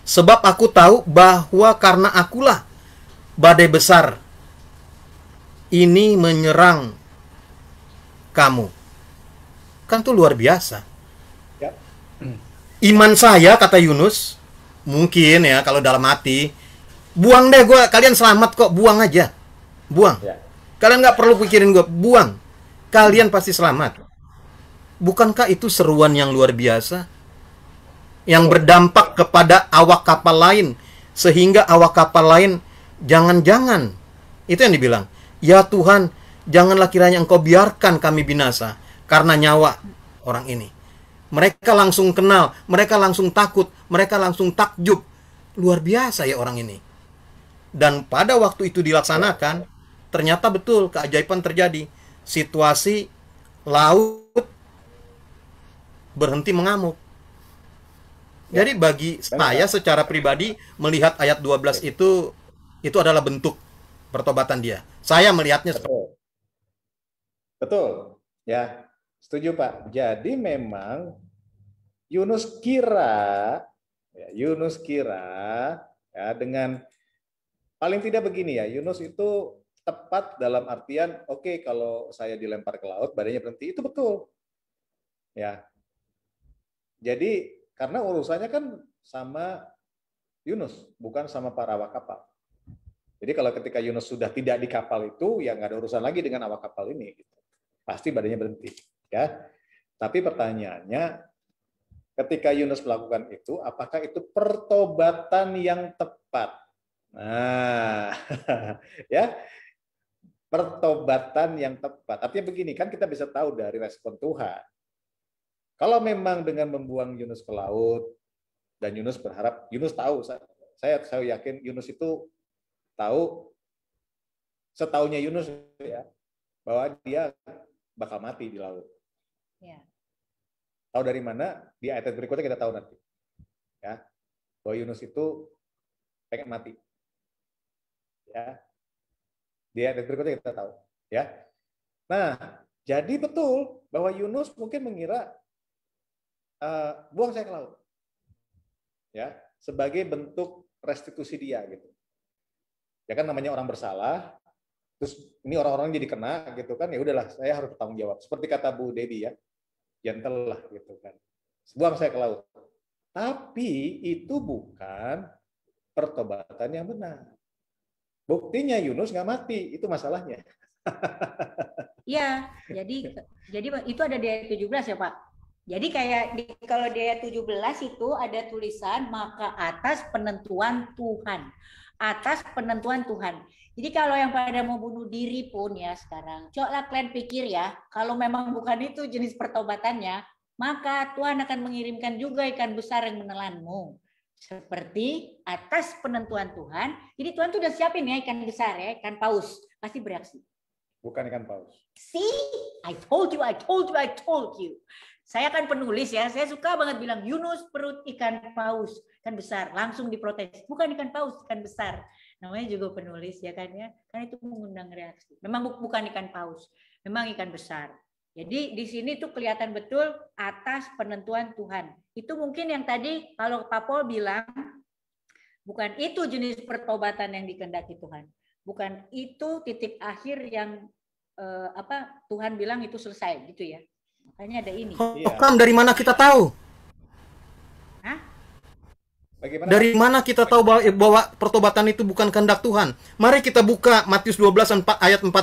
Speaker 7: Sebab aku tahu bahwa karena akulah badai besar ini menyerang kamu. Kan itu luar biasa.
Speaker 3: Ya.
Speaker 7: Iman saya, kata Yunus, mungkin ya kalau dalam hati, buang deh gue, kalian selamat kok, buang aja. Buang.
Speaker 3: Ya.
Speaker 7: Kalian nggak perlu pikirin gue, buang. Kalian pasti selamat. Bukankah itu seruan yang luar biasa? Yang berdampak kepada awak kapal lain, sehingga awak kapal lain jangan-jangan, itu yang dibilang, ya Tuhan, janganlah kiranya Engkau biarkan kami binasa karena nyawa orang ini. Mereka langsung kenal, mereka langsung takut, mereka langsung takjub. Luar biasa ya orang ini. Dan pada waktu itu dilaksanakan, ternyata betul keajaiban terjadi. Situasi laut berhenti mengamuk. Jadi bagi saya secara pribadi melihat ayat 12 itu adalah bentuk pertobatan dia. Saya melihatnya seperti
Speaker 3: Betul. Ya, setuju Pak. Jadi memang Yunus kira ya, dengan paling tidak begini ya, Yunus itu tepat dalam artian oke, kalau saya dilempar ke laut badannya berhenti, itu betul. Ya. Jadi karena urusannya kan sama Yunus, bukan sama para awak kapal. Jadi kalau ketika Yunus sudah tidak di kapal itu, ya nggak ada urusan lagi dengan awak kapal ini. Gitu. Pasti badannya berhenti. Ya. Tapi pertanyaannya, ketika Yunus melakukan itu, apakah itu pertobatan yang tepat? Nah, ya, pertobatan yang tepat. Artinya begini, kan kita bisa tahu dari respon Tuhan. Kalau memang dengan membuang Yunus ke laut, dan Yunus berharap, Yunus tahu saya yakin Yunus itu tahu, setaunya Yunus ya, bahwa dia bakal mati di laut.
Speaker 2: Ya.
Speaker 3: Tahu dari mana? Di ayat berikutnya kita tahu nanti. Ya, bahwa Yunus itu pengen mati. Ya. Di ayat berikutnya kita tahu. Ya. Nah, jadi betul bahwa Yunus mungkin mengira buang saya ke laut. Ya, sebagai bentuk restitusi dia gitu. Ya kan namanya orang bersalah, terus ini orang-orang jadi kena gitu kan, ya udahlah saya harus bertanggung jawab. Seperti kata Bu Debbie ya, gentle lah gitu kan. Buang saya ke laut. Tapi itu bukan pertobatan yang benar. Buktinya Yunus nggak mati, itu masalahnya.
Speaker 2: Iya, jadi itu ada di ayat 17 ya Pak. Jadi kayak kalau di ayat 17 itu ada tulisan maka atas penentuan Tuhan. Atas penentuan Tuhan. Jadi kalau yang pada mau bunuh diri pun ya sekarang, cobalah kalian pikir ya, kalau memang bukan itu jenis pertobatannya, maka Tuhan akan mengirimkan juga ikan besar yang menelanmu. Seperti atas penentuan Tuhan. Jadi Tuhan tuh udah siapin ya ikan besar ya, ikan paus. Pasti bereaksi.
Speaker 3: Bukan ikan paus.
Speaker 2: See, I told you. Saya kan penulis ya, saya suka banget bilang Yunus perut ikan paus, ikan besar, langsung diprotes. Bukan ikan paus, ikan besar. Namanya juga penulis ya kan ya, kan itu mengundang reaksi. Memang bukan ikan paus, memang ikan besar. Jadi di sini tuh kelihatan betul atas penentuan Tuhan. Itu mungkin yang tadi kalau Pak Paul bilang bukan itu jenis pertobatan yang dikehendaki Tuhan. Bukan itu titik akhir yang Tuhan bilang itu selesai gitu ya. Makanya ada ini.
Speaker 7: Hokam dari mana kita tahu?
Speaker 2: Hah?
Speaker 3: Bagaimana?
Speaker 7: Dari mana kita tahu bahwa pertobatan itu bukan kehendak Tuhan? Mari kita buka Matius 12 ayat 40.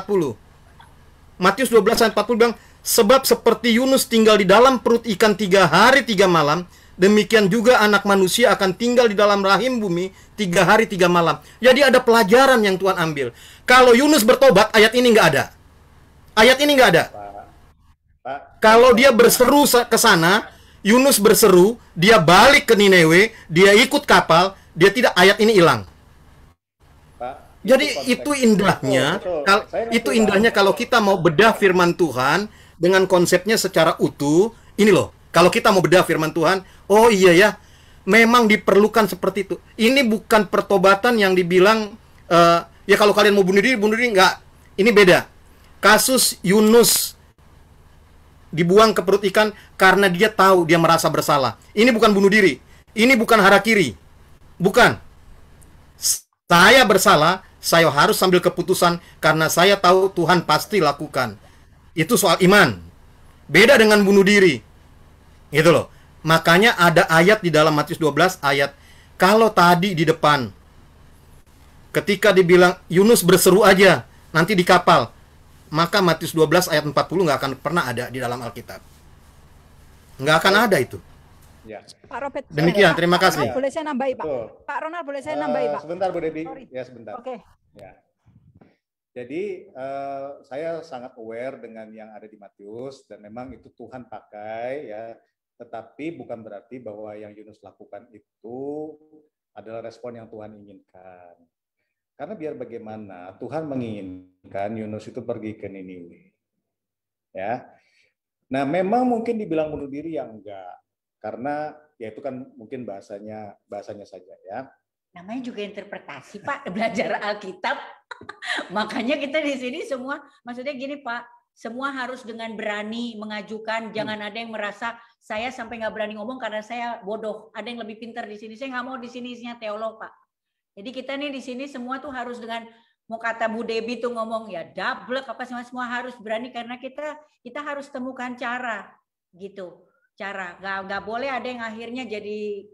Speaker 7: Matius 12 ayat 40 bilang, sebab seperti Yunus tinggal di dalam perut ikan 3 hari 3 malam, demikian juga anak manusia akan tinggal di dalam rahim bumi 3 hari 3 malam. Jadi ada pelajaran yang Tuhan ambil. Kalau Yunus bertobat, ayat ini nggak ada. Ayat ini nggak ada. Kalau dia berseru ke sana, Yunus berseru, dia balik ke Niniwe, dia ikut kapal, dia tidak, ayat ini hilang. Jadi itu indahnya, itu indahnya kalau kita mau bedah firman Tuhan dengan konsepnya secara utuh. Ini loh, kalau kita mau bedah firman Tuhan, oh iya ya, memang diperlukan seperti itu. Ini bukan pertobatan yang dibilang, ya kalau kalian mau bunuh diri enggak. Ini beda. Kasus Yunus dibuang ke perut ikan karena dia tahu dia merasa bersalah. Ini bukan bunuh diri. Ini bukan harakiri. Bukan. Saya bersalah, saya harus ambil keputusan karena saya tahu Tuhan pasti lakukan. Itu soal iman. Beda dengan bunuh diri. Gitu loh. Makanya ada ayat di dalam Matius 12 ayat, kalau tadi di depan ketika dibilang Yunus berseru aja nanti di kapal, maka Matius 12 ayat 40 nggak akan pernah ada di dalam Alkitab. Nggak akan ada itu.
Speaker 3: Ya.
Speaker 8: Pak Robert.
Speaker 7: Demikian, terima kasih.
Speaker 8: Ronald, boleh saya nambahi, Pak?
Speaker 3: Betul.
Speaker 8: Pak Ronald, boleh saya nambahi, Pak?
Speaker 3: Sebentar, Bu Debbie.
Speaker 8: Sorry.
Speaker 3: Ya, sebentar.
Speaker 8: Oke.
Speaker 3: Ya. Jadi, saya sangat aware dengan yang ada di Matius, dan memang itu Tuhan pakai, ya. Tetapi bukan berarti bahwa yang Yunus lakukan itu adalah respon yang Tuhan inginkan. Karena biar bagaimana, Tuhan menginginkan Yunus itu pergi ke Niniwe. Ya. Nah, memang mungkin dibilang bunuh diri yang enggak. Karena ya itu kan mungkin bahasanya saja ya.
Speaker 2: Namanya juga interpretasi, Pak, belajar Alkitab. Makanya kita di sini semua, maksudnya gini, Pak, semua harus dengan berani mengajukan, jangan ada yang merasa saya sampai nggak berani ngomong karena saya bodoh. Ada yang lebih pintar di sini. Saya nggak mau di sini isinya teolog, Pak. Jadi kita nih di sini semua tuh harus dengan, mau kata Bu Debbie tuh ngomong ya double apa semua harus berani karena kita harus temukan cara gitu. Cara nggak boleh ada yang akhirnya jadi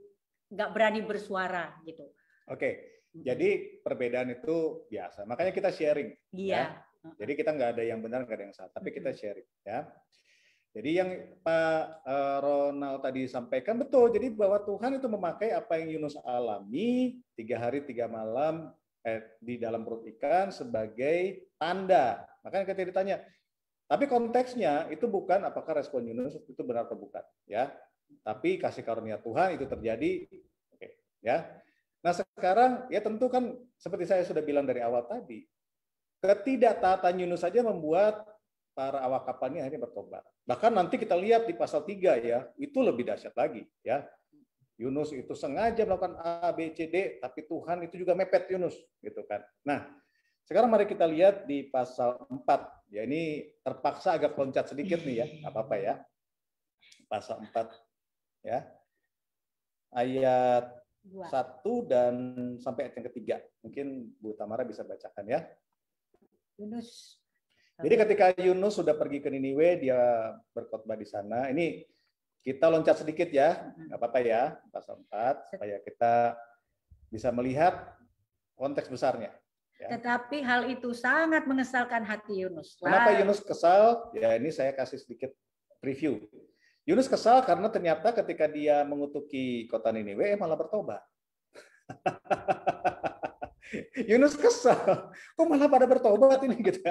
Speaker 2: nggak berani bersuara gitu.
Speaker 3: Oke, jadi perbedaan itu biasa. Makanya kita sharing.
Speaker 2: Iya.
Speaker 3: Ya. Jadi kita nggak ada yang benar, nggak ada yang salah, tapi kita sharing. Ya. Jadi yang Pak Ronald tadi sampaikan betul. Jadi bahwa Tuhan itu memakai apa yang Yunus alami 3 hari 3 malam di dalam perut ikan sebagai tanda. Makanya kita ditanya. Tapi konteksnya itu bukan apakah respon Yunus itu benar atau bukan, ya. Tapi kasih karunia Tuhan itu terjadi, oke, ya. Nah sekarang ya tentu kan seperti saya sudah bilang dari awal tadi, ketidaktaatan Yunus saja membuat para awak kapal ini akhirnya bertobat. Bahkan nanti kita lihat di pasal 3 ya, itu lebih dahsyat lagi ya. Yunus itu sengaja melakukan A, B, C, D, tapi Tuhan itu juga mepet Yunus gitu kan. Nah, sekarang mari kita lihat di pasal 4. Ya ini terpaksa agak loncat sedikit nih ya, nggak apa-apa ya. Pasal 4 ya. Ayat 1 dan sampai ayat yang ketiga. Mungkin Bu Tamara bisa bacakan ya.
Speaker 2: Yunus.
Speaker 3: Jadi ketika Yunus sudah pergi ke Niniwe, dia berkhotbah di sana. Ini kita loncat sedikit ya, nggak apa-apa ya, pasal 4, supaya kita bisa melihat konteks besarnya. Ya.
Speaker 2: Tetapi hal itu sangat mengesalkan hati Yunus.
Speaker 3: Kenapa Yunus kesal? Ya ini saya kasih sedikit preview. Yunus kesal karena ternyata ketika dia mengutuki kota Niniwe malah bertobat. Yunus kesal, kok malah pada bertobat ini gitu.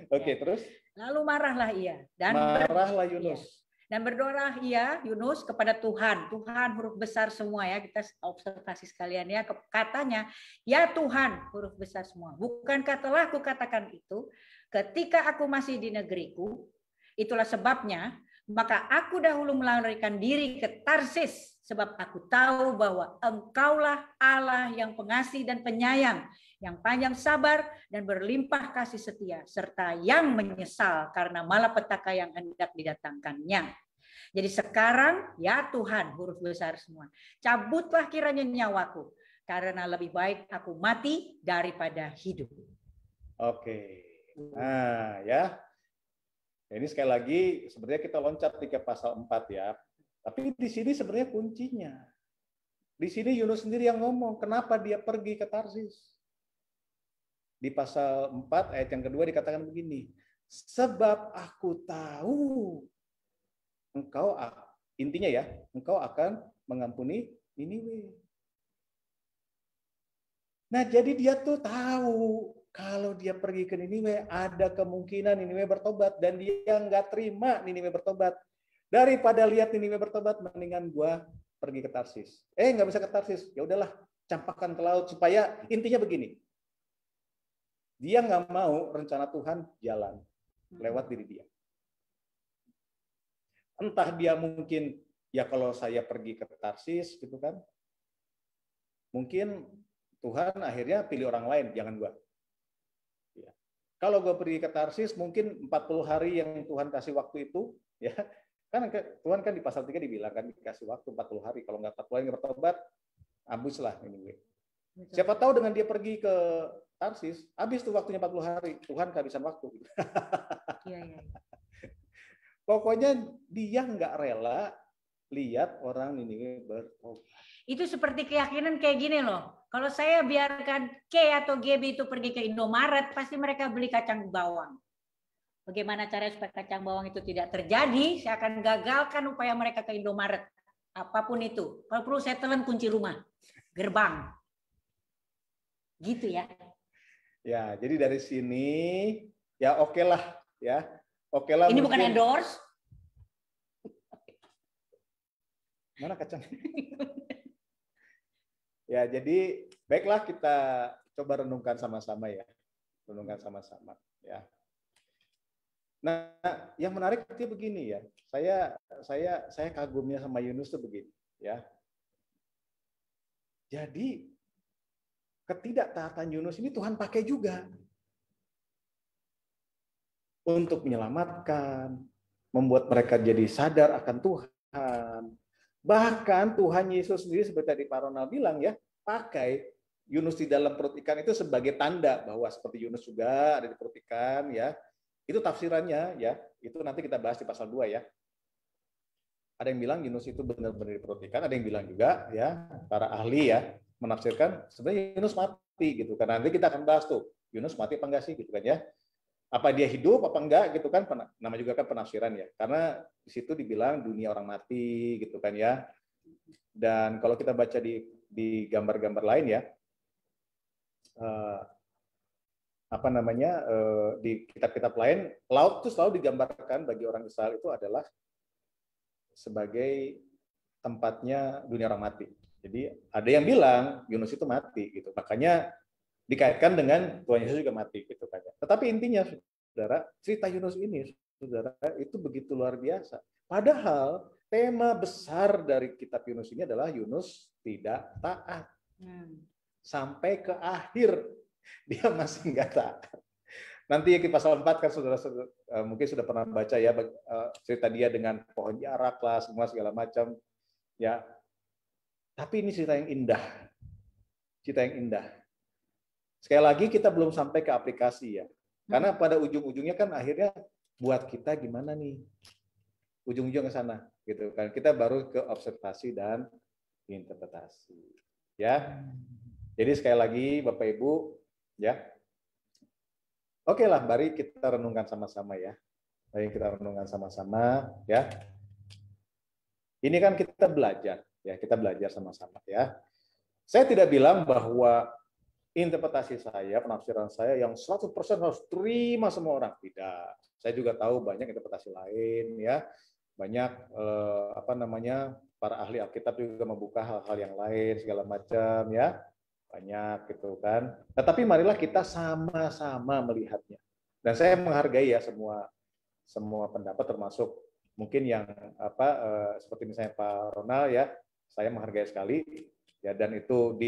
Speaker 3: Oke, terus?
Speaker 2: Lalu marahlah ia dan
Speaker 3: marahlah Yunus.
Speaker 2: Dan berdoa ia Yunus kepada Tuhan. Tuhan huruf besar semua ya, kita observasi sekalian ya. Katanya, ya Tuhan huruf besar semua. Bukankah telah aku katakan itu ketika aku masih di negeriku? Itulah sebabnya maka aku dahulu melarikan diri ke Tarsis, sebab aku tahu bahwa Engkaulah Allah yang pengasih dan penyayang, yang panjang sabar dan berlimpah kasih setia, serta yang menyesal karena malapetaka yang hendak didatangkannya. Jadi sekarang ya Tuhan huruf besar semua, cabutlah kiranya nyawaku, karena lebih baik aku mati daripada hidup.
Speaker 3: Oke, nah ya. Ini sekali lagi sebenarnya kita loncat ke pasal 4 ya. Tapi di sini sebenarnya kuncinya. Di sini Yunus sendiri yang ngomong kenapa dia pergi ke Tarsis. Di pasal 4 ayat yang kedua dikatakan begini. Sebab aku tahu engkau, intinya ya, engkau akan mengampuni Niniwe. Nah, jadi dia tuh tahu kalau dia pergi ke Niniwe, ada kemungkinan Niniwe bertobat, dan dia nggak terima Niniwe bertobat. Daripada lihat Niniwe bertobat, mendingan gua pergi ke Tarsis. Nggak bisa ke Tarsis, ya udahlah, campakkan ke laut supaya intinya begini. Dia nggak mau rencana Tuhan jalan lewat diri dia. Entah dia mungkin ya kalau saya pergi ke Tarsis gitu kan, mungkin Tuhan akhirnya pilih orang lain, jangan gua. Ya. Kalau gue pergi ke Tarsis, mungkin 40 hari yang Tuhan kasih waktu itu, ya kan Tuhan kan di pasal 3 dibilang kan dikasih waktu 40 hari. Kalau nggak 40 hari bertobat, habislah ini. Siapa tahu dengan dia pergi ke Tarsis, habis tuh waktunya 40 hari, Tuhan kehabisan waktu.
Speaker 2: Iya.
Speaker 3: Pokoknya dia nggak rela lihat orang ini bertobat.
Speaker 2: Itu seperti keyakinan kayak gini loh. Kalau saya biarkan K atau GB itu pergi ke Indomaret, pasti mereka beli kacang bawang. Bagaimana caranya supaya kacang bawang itu tidak terjadi? Saya akan gagalkan upaya mereka ke Indomaret. Apapun itu. Kalau perlu saya telan kunci rumah, gerbang. Gitu ya.
Speaker 3: Ya, jadi dari sini ya oke lah ya. Oke lah.
Speaker 2: Ini
Speaker 3: mungkin...
Speaker 2: bukan endorse.
Speaker 3: Mana kacang? Ya, jadi baiklah kita coba renungkan sama-sama ya. Renungkan sama-sama ya. Nah, yang menarik itu begini ya. Saya kagumnya sama Yunus tuh begini ya. Jadi ketidaktaatan Yunus ini Tuhan pakai juga untuk menyelamatkan, membuat mereka jadi sadar akan Tuhan. Bahkan Tuhan Yesus sendiri seperti tadi Pak Ronald bilang ya, pakai Yunus di dalam perut ikan itu sebagai tanda bahwa seperti Yunus juga ada di perut ikan ya. Itu tafsirannya ya. Itu nanti kita bahas di pasal 2 ya. Ada yang bilang Yunus itu benar-benar di perut ikan, ada yang bilang juga ya, para ahli ya menafsirkan sebenarnya Yunus mati gitu. Karena nanti kita akan bahas tuh, Yunus mati apa enggak sih gitu kan ya. Apa dia hidup apa enggak gitu kan, nama juga kan penafsiran ya. Karena di situ dibilang dunia orang mati gitu kan ya. Dan kalau kita baca di gambar-gambar lain ya, di kitab-kitab lain, laut itu selalu digambarkan bagi orang Israel itu adalah sebagai tempatnya dunia orang mati. Jadi ada yang bilang Yunus itu mati gitu. Makanya dikaitkan dengan Tuhan Yesus juga mati gitu kan. Tetapi intinya Saudara, cerita Yunus ini Saudara itu begitu luar biasa. Padahal tema besar dari kitab Yunus ini adalah Yunus tidak taat. Sampai ke akhir dia masih nggak taat. Nanti di pasal 4 kan saudara mungkin sudah pernah baca ya cerita dia dengan pohon jarak lah semua segala macam ya. Tapi ini cerita yang indah. Cerita yang indah. Sekali lagi kita belum sampai ke aplikasi ya. Karena pada ujung-ujungnya kan akhirnya buat kita gimana nih? Ujung-ujung ke sana gitu kan. Kita baru ke observasi dan interpretasi. Ya. Jadi sekali lagi Bapak Ibu ya. Oke lah, mari kita renungkan sama-sama ya. Mari kita renungkan sama-sama ya. Ini kan kita belajar ya, kita belajar sama-sama ya. Saya tidak bilang bahwa interpretasi saya, penafsiran saya yang 100% harus terima semua orang. Tidak. Saya juga tahu banyak interpretasi lain ya. Banyak para ahli Alkitab juga membuka hal-hal yang lain segala macam ya. Banyak gitu kan. Tetapi marilah kita sama-sama melihatnya. Dan saya menghargai ya semua pendapat termasuk mungkin yang seperti misalnya Pak Ronald ya, saya menghargai sekali ya, dan itu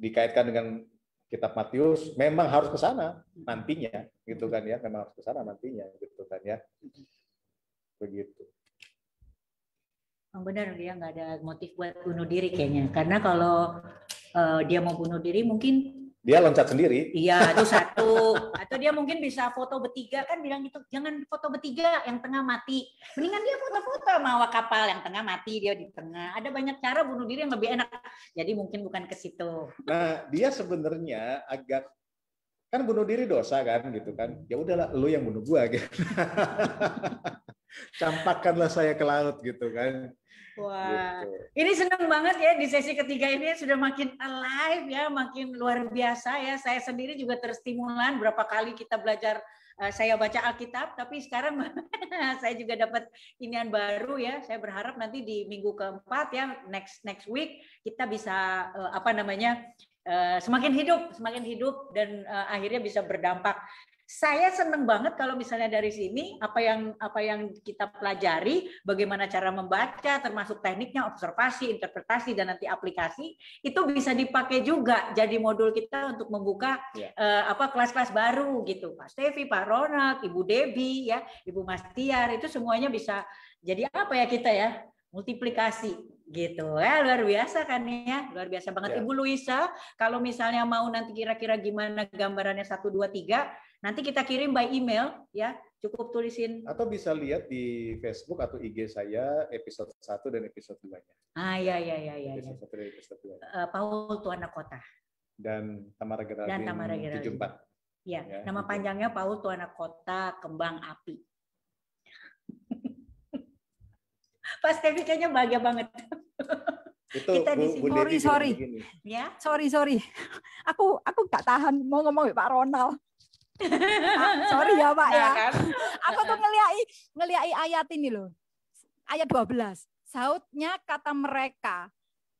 Speaker 3: dikaitkan dengan kitab Matius memang harus ke sana nantinya gitu kan ya, memang harus ke sana nantinya gitu kan ya. Begitu.
Speaker 2: Benar, dia nggak ada motif buat bunuh diri kayaknya. Karena kalau dia mau bunuh diri mungkin
Speaker 3: dia loncat sendiri.
Speaker 2: Iya, itu satu. Atau dia mungkin bisa foto bertiga, kan bilang gitu, jangan foto bertiga yang tengah mati. Mendingan dia foto-foto sama awak kapal yang tengah mati, dia di tengah. Ada banyak cara bunuh diri yang lebih enak. Jadi mungkin bukan ke situ.
Speaker 3: Nah, dia sebenarnya agak kan bunuh diri dosa kan gitu kan. Ya udahlah, lu yang bunuh gua gitu. Campakkanlah saya ke laut gitu kan.
Speaker 2: Wah,
Speaker 3: gitu.
Speaker 2: Ini senang banget ya di sesi ketiga ini sudah makin alive ya, makin luar biasa ya. Saya sendiri juga terstimulan berapa kali kita belajar, saya baca Alkitab, tapi sekarang saya juga dapat inian baru ya. Saya berharap nanti di minggu keempat ya, next week kita bisa semakin hidup dan akhirnya bisa berdampak. Saya senang banget kalau misalnya dari sini apa yang kita pelajari, bagaimana cara membaca, termasuk tekniknya, observasi, interpretasi, dan nanti aplikasi, itu bisa dipakai juga jadi modul kita untuk membuka kelas-kelas baru gitu. Pak Stevi, Pak Ronald, Ibu Debbie, ya, Ibu Mastiar, itu semuanya bisa jadi apa ya kita ya? Multiplikasi gitu ya, luar biasa kan ya, luar biasa banget. Ibu Luisa, kalau misalnya mau nanti kira-kira gimana gambarannya 1, 2, 3, nanti kita kirim by email ya, cukup tulisin.
Speaker 3: Atau bisa lihat di Facebook atau IG saya episode 1 dan episode 2-nya.
Speaker 2: Iya.
Speaker 3: Episode 1 dan episode 2.
Speaker 2: Paul Tuana Kota.
Speaker 3: Dan Tamara Geraldine 74.
Speaker 2: Ya, nama panjangnya Paul Tuana Kota Kembang Api. Pas Stevi kayaknya bahagia banget.
Speaker 3: Itu
Speaker 2: kita
Speaker 8: sorry.
Speaker 2: Ya.
Speaker 8: Sorry. Aku nggak tahan mau ngomong Pak Ronald. Sorry ya Pak ya. Kan? Aku tuh ngeliai ayat ini loh. Ayat 12. Sautnya kata mereka,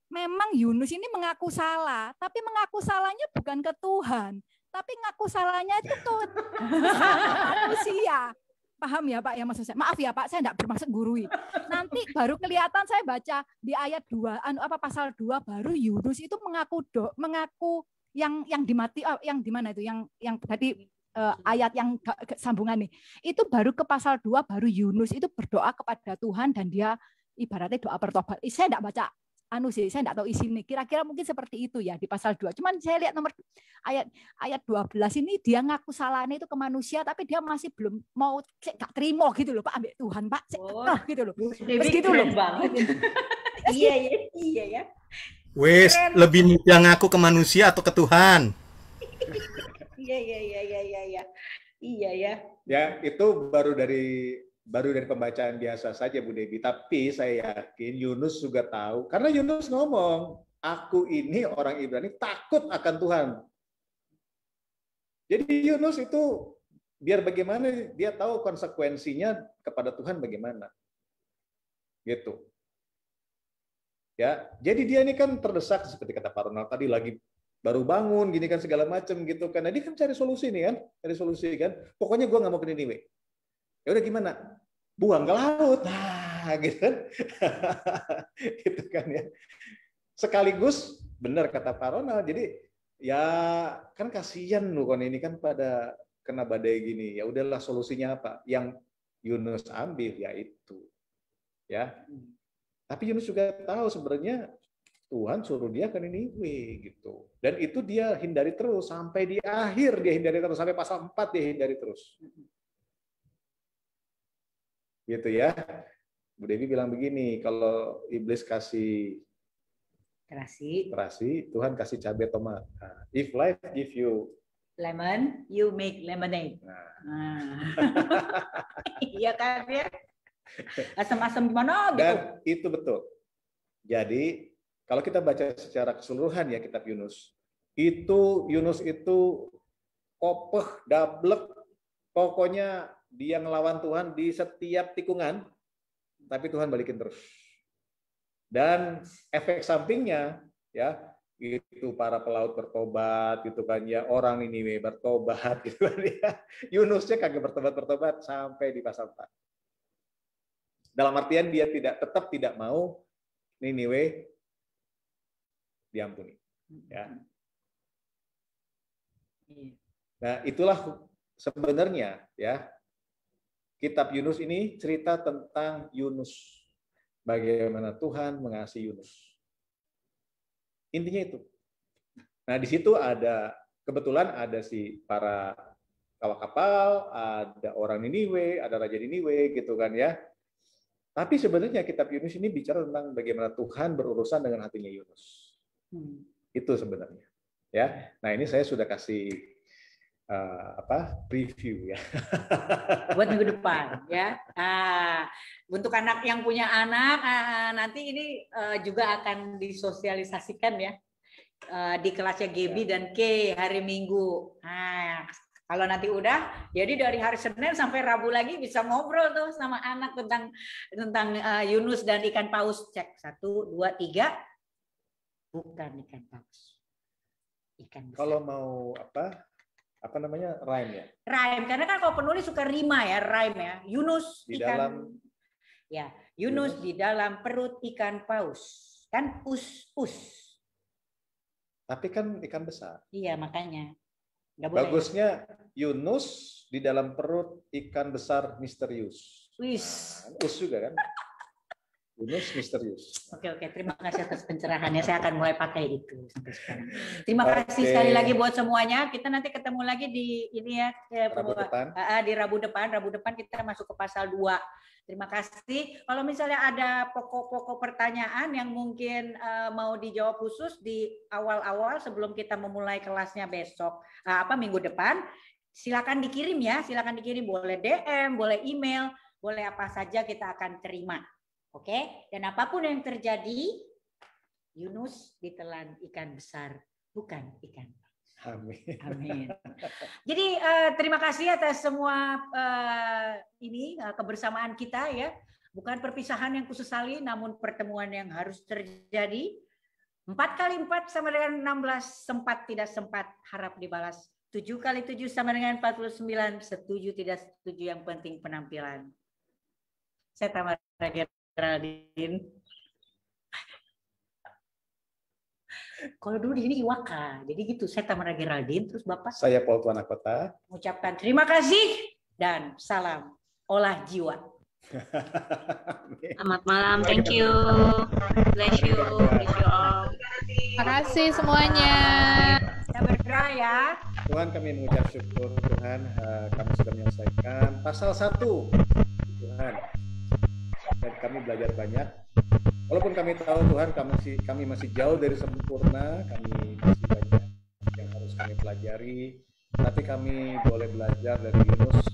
Speaker 8: memang Yunus ini mengaku salah, tapi mengaku salahnya bukan ke Tuhan, tapi ngaku salahnya itu tuh manusia. Paham ya Pak ya maksud saya? Maaf ya Pak, saya enggak bermaksud gurui. Nanti baru kelihatan saya baca di ayat 2 pasal 2 baru Yunus itu mengaku yang dimati yang di mana itu yang tadi ayat yang sambungan nih. Itu baru ke pasal 2 baru Yunus itu berdoa kepada Tuhan dan dia ibaratnya doa bertobat. Saya enggak baca saya enggak tahu isinya. Kira-kira mungkin seperti itu ya di pasal 2. Cuman saya lihat nomor ayat 12 ini dia ngaku salahnya itu ke manusia tapi dia masih belum mau enggak terima gitu loh Pak, ambil Tuhan Pak. Gitu loh.
Speaker 2: Begitu loh banget. Iya ya.
Speaker 7: Wes, lebih yang ngaku ke manusia atau ke Tuhan?
Speaker 2: Iya ya.
Speaker 3: Ya, itu baru dari pembacaan biasa saja Bu Debbie, tapi saya yakin Yunus juga tahu, karena Yunus ngomong, aku ini orang Ibrani takut akan Tuhan. Jadi Yunus itu biar bagaimana dia tahu konsekuensinya kepada Tuhan bagaimana. Gitu. Ya, jadi dia ini kan terdesak seperti kata Pak Ronald tadi, lagi baru bangun gini kan segala macam gitu kan. Nah, dia kan cari solusi nih kan, cari solusi kan. Pokoknya gue nggak mau ke Niniwe. Ya udah gimana? Buang ke laut. Nah, gitu kan. Gitu kan ya. Sekaligus benar kata Pak Ronald. Jadi ya kan kasihan loh kan ini kan pada kena badai gini. Ya udahlah solusinya apa? Yang Yunus ambil yaitu ya. Tapi Yunus juga tahu sebenarnya Tuhan suruh dia ke Niniwe gitu. Dan itu dia hindari terus sampai di akhir dia hindari terus sampai pasal 4 dia hindari terus. Gitu ya. Bu Devi bilang begini, kalau iblis kasih terasi, Tuhan kasih cabai tomat. Nah, if life give you
Speaker 2: lemon, you make lemonade. Iya kan ya? Asam-asam gimana gitu.
Speaker 3: Dan itu betul. Jadi kalau kita baca secara keseluruhan ya kitab Yunus, Yunus itu kopeh, dablek, pokoknya dia ngelawan Tuhan di setiap tikungan, tapi Tuhan balikin terus. Dan efek sampingnya ya itu para pelaut bertobat gitu kan ya, orang Niniwe bertobat gitu kan ya. Yunusnya kagak bertobat sampai di pasal 4. Dalam artian dia tetap tidak mau Niniwe diampuni. Ya. Nah, itulah sebenarnya ya kitab Yunus ini cerita tentang Yunus. Bagaimana Tuhan mengasihi Yunus. Intinya itu. Nah, di situ kebetulan ada para awak kapal, ada orang Niniwe, ada raja Niniwe gitu kan ya. Tapi sebenarnya kitab Yunus ini bicara tentang bagaimana Tuhan berurusan dengan hatinya Yunus. Itu sebenarnya. Ya. Nah, ini saya sudah kasih preview ya.
Speaker 2: Buat minggu depan ya. Untuk anak yang punya anak nanti ini juga akan disosialisasikan ya di kelasnya Gaby dan K hari Minggu. Nah, kalau nanti udah, jadi dari hari Senin sampai Rabu lagi bisa ngobrol tuh sama anak tentang Yunus dan ikan paus. Cek 1, 2, 3. Bukan ikan paus. Ikan besar.
Speaker 3: Kalau mau apa namanya rhyme ya?
Speaker 2: Rhyme, karena kan kalau penulis suka rima ya, rhyme ya. Yunus
Speaker 3: di
Speaker 2: ikan
Speaker 3: dalam
Speaker 2: ya, Yunus di dalam perut ikan paus. Kan us.
Speaker 3: Tapi kan ikan besar.
Speaker 2: Iya, makanya. Nggak boleh.
Speaker 3: Bagusnya Yunus di dalam perut ikan besar misterius. Nah, us juga kan? Yunus misterius.
Speaker 2: Oke, terima kasih atas pencerahannya. Saya akan mulai pakai itu sampai sekarang. Terima kasih sekali lagi buat semuanya. Kita nanti ketemu lagi di ini ya,
Speaker 3: Rabu depan.
Speaker 2: Di Rabu depan kita masuk ke pasal 2. Terima kasih. Kalau misalnya ada pokok-pokok pertanyaan yang mungkin mau dijawab khusus di awal-awal sebelum kita memulai kelasnya besok, minggu depan, silakan dikirim ya. Silakan dikirim, boleh DM, boleh email, boleh apa saja kita akan terima. Oke, dan apapun yang terjadi, Yunus ditelan ikan besar, bukan ikan. Amin. Jadi terima kasih atas semua kebersamaan kita ya. Bukan perpisahan yang kusesali, namun pertemuan yang harus terjadi. 4 kali 4 sama dengan 16, sempat tidak sempat, harap dibalas. 7 kali 7 sama dengan 49, setuju tidak setuju, yang penting penampilan. Saya Tamara Geraldine. Kalau dulu di sini Iwaka, jadi gitu. Saya Tamara Geraldine, terus Bapak?
Speaker 3: Saya Paul Tuanakota.
Speaker 2: Mengucapkan terima kasih dan salam olah jiwa.
Speaker 1: Selamat malam, thank you. Bless you all.
Speaker 9: Terima kasih semuanya.
Speaker 2: Kita berdoa ya.
Speaker 3: Tuhan, kami mengucap syukur Tuhan, kami sudah menyelesaikan pasal 1 Tuhan. Dan kami belajar banyak. Walaupun kami tahu Tuhan kami masih jauh dari sempurna, kami masih banyak yang harus kami pelajari, tapi kami boleh belajar dari Yunus.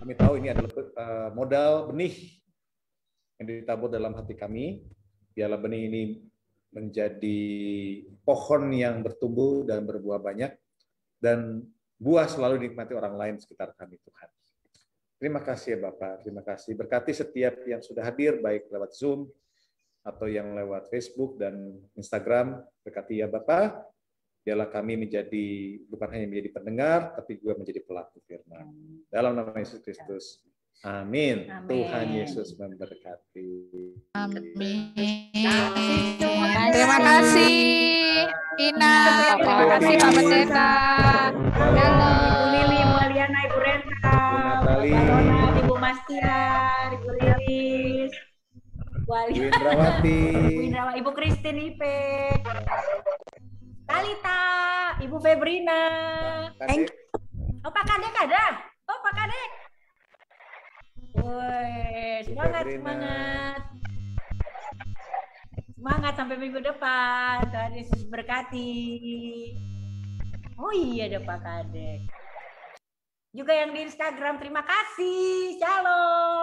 Speaker 3: Kami tahu ini adalah modal benih yang ditabur dalam hati kami. Biarlah benih ini menjadi pohon yang bertumbuh dan berbuah banyak, dan buah selalu dinikmati orang lain sekitar kami Tuhan. Terima kasih ya Bapak, terima kasih. Berkati setiap yang sudah hadir, baik lewat Zoom atau yang lewat Facebook dan Instagram, berkati ya Bapa, biarlah kami menjadi bukan hanya menjadi pendengar, tapi juga menjadi pelaku firman. Dalam nama Yesus Kristus. Amin. Tuhan Yesus memberkati.
Speaker 9: Amin.
Speaker 4: Terima kasih Ina, terima kasih Pak Pendeta. Halo.
Speaker 2: Ibu Lili, Ibu Aliana, Ibu Renta,
Speaker 3: Natali,
Speaker 2: Ibu Mastiar, Ibu Riris, Ibu
Speaker 3: Bu
Speaker 2: Aliana,
Speaker 3: Indrawati,
Speaker 2: Ibu Indrawati, Ibu Christine Ipe, Talita, Ibu Febrina.
Speaker 3: Kadek,
Speaker 2: Oh, Pak Kadek ada? Oh, Pak Kadek. Woi, semangat,
Speaker 3: Febrina.
Speaker 2: semangat. Semangat sampai minggu depan. Tuhan Yesus berkati. Oh iya, ada Pak Kadek. Juga yang di Instagram, terima kasih. Shalom.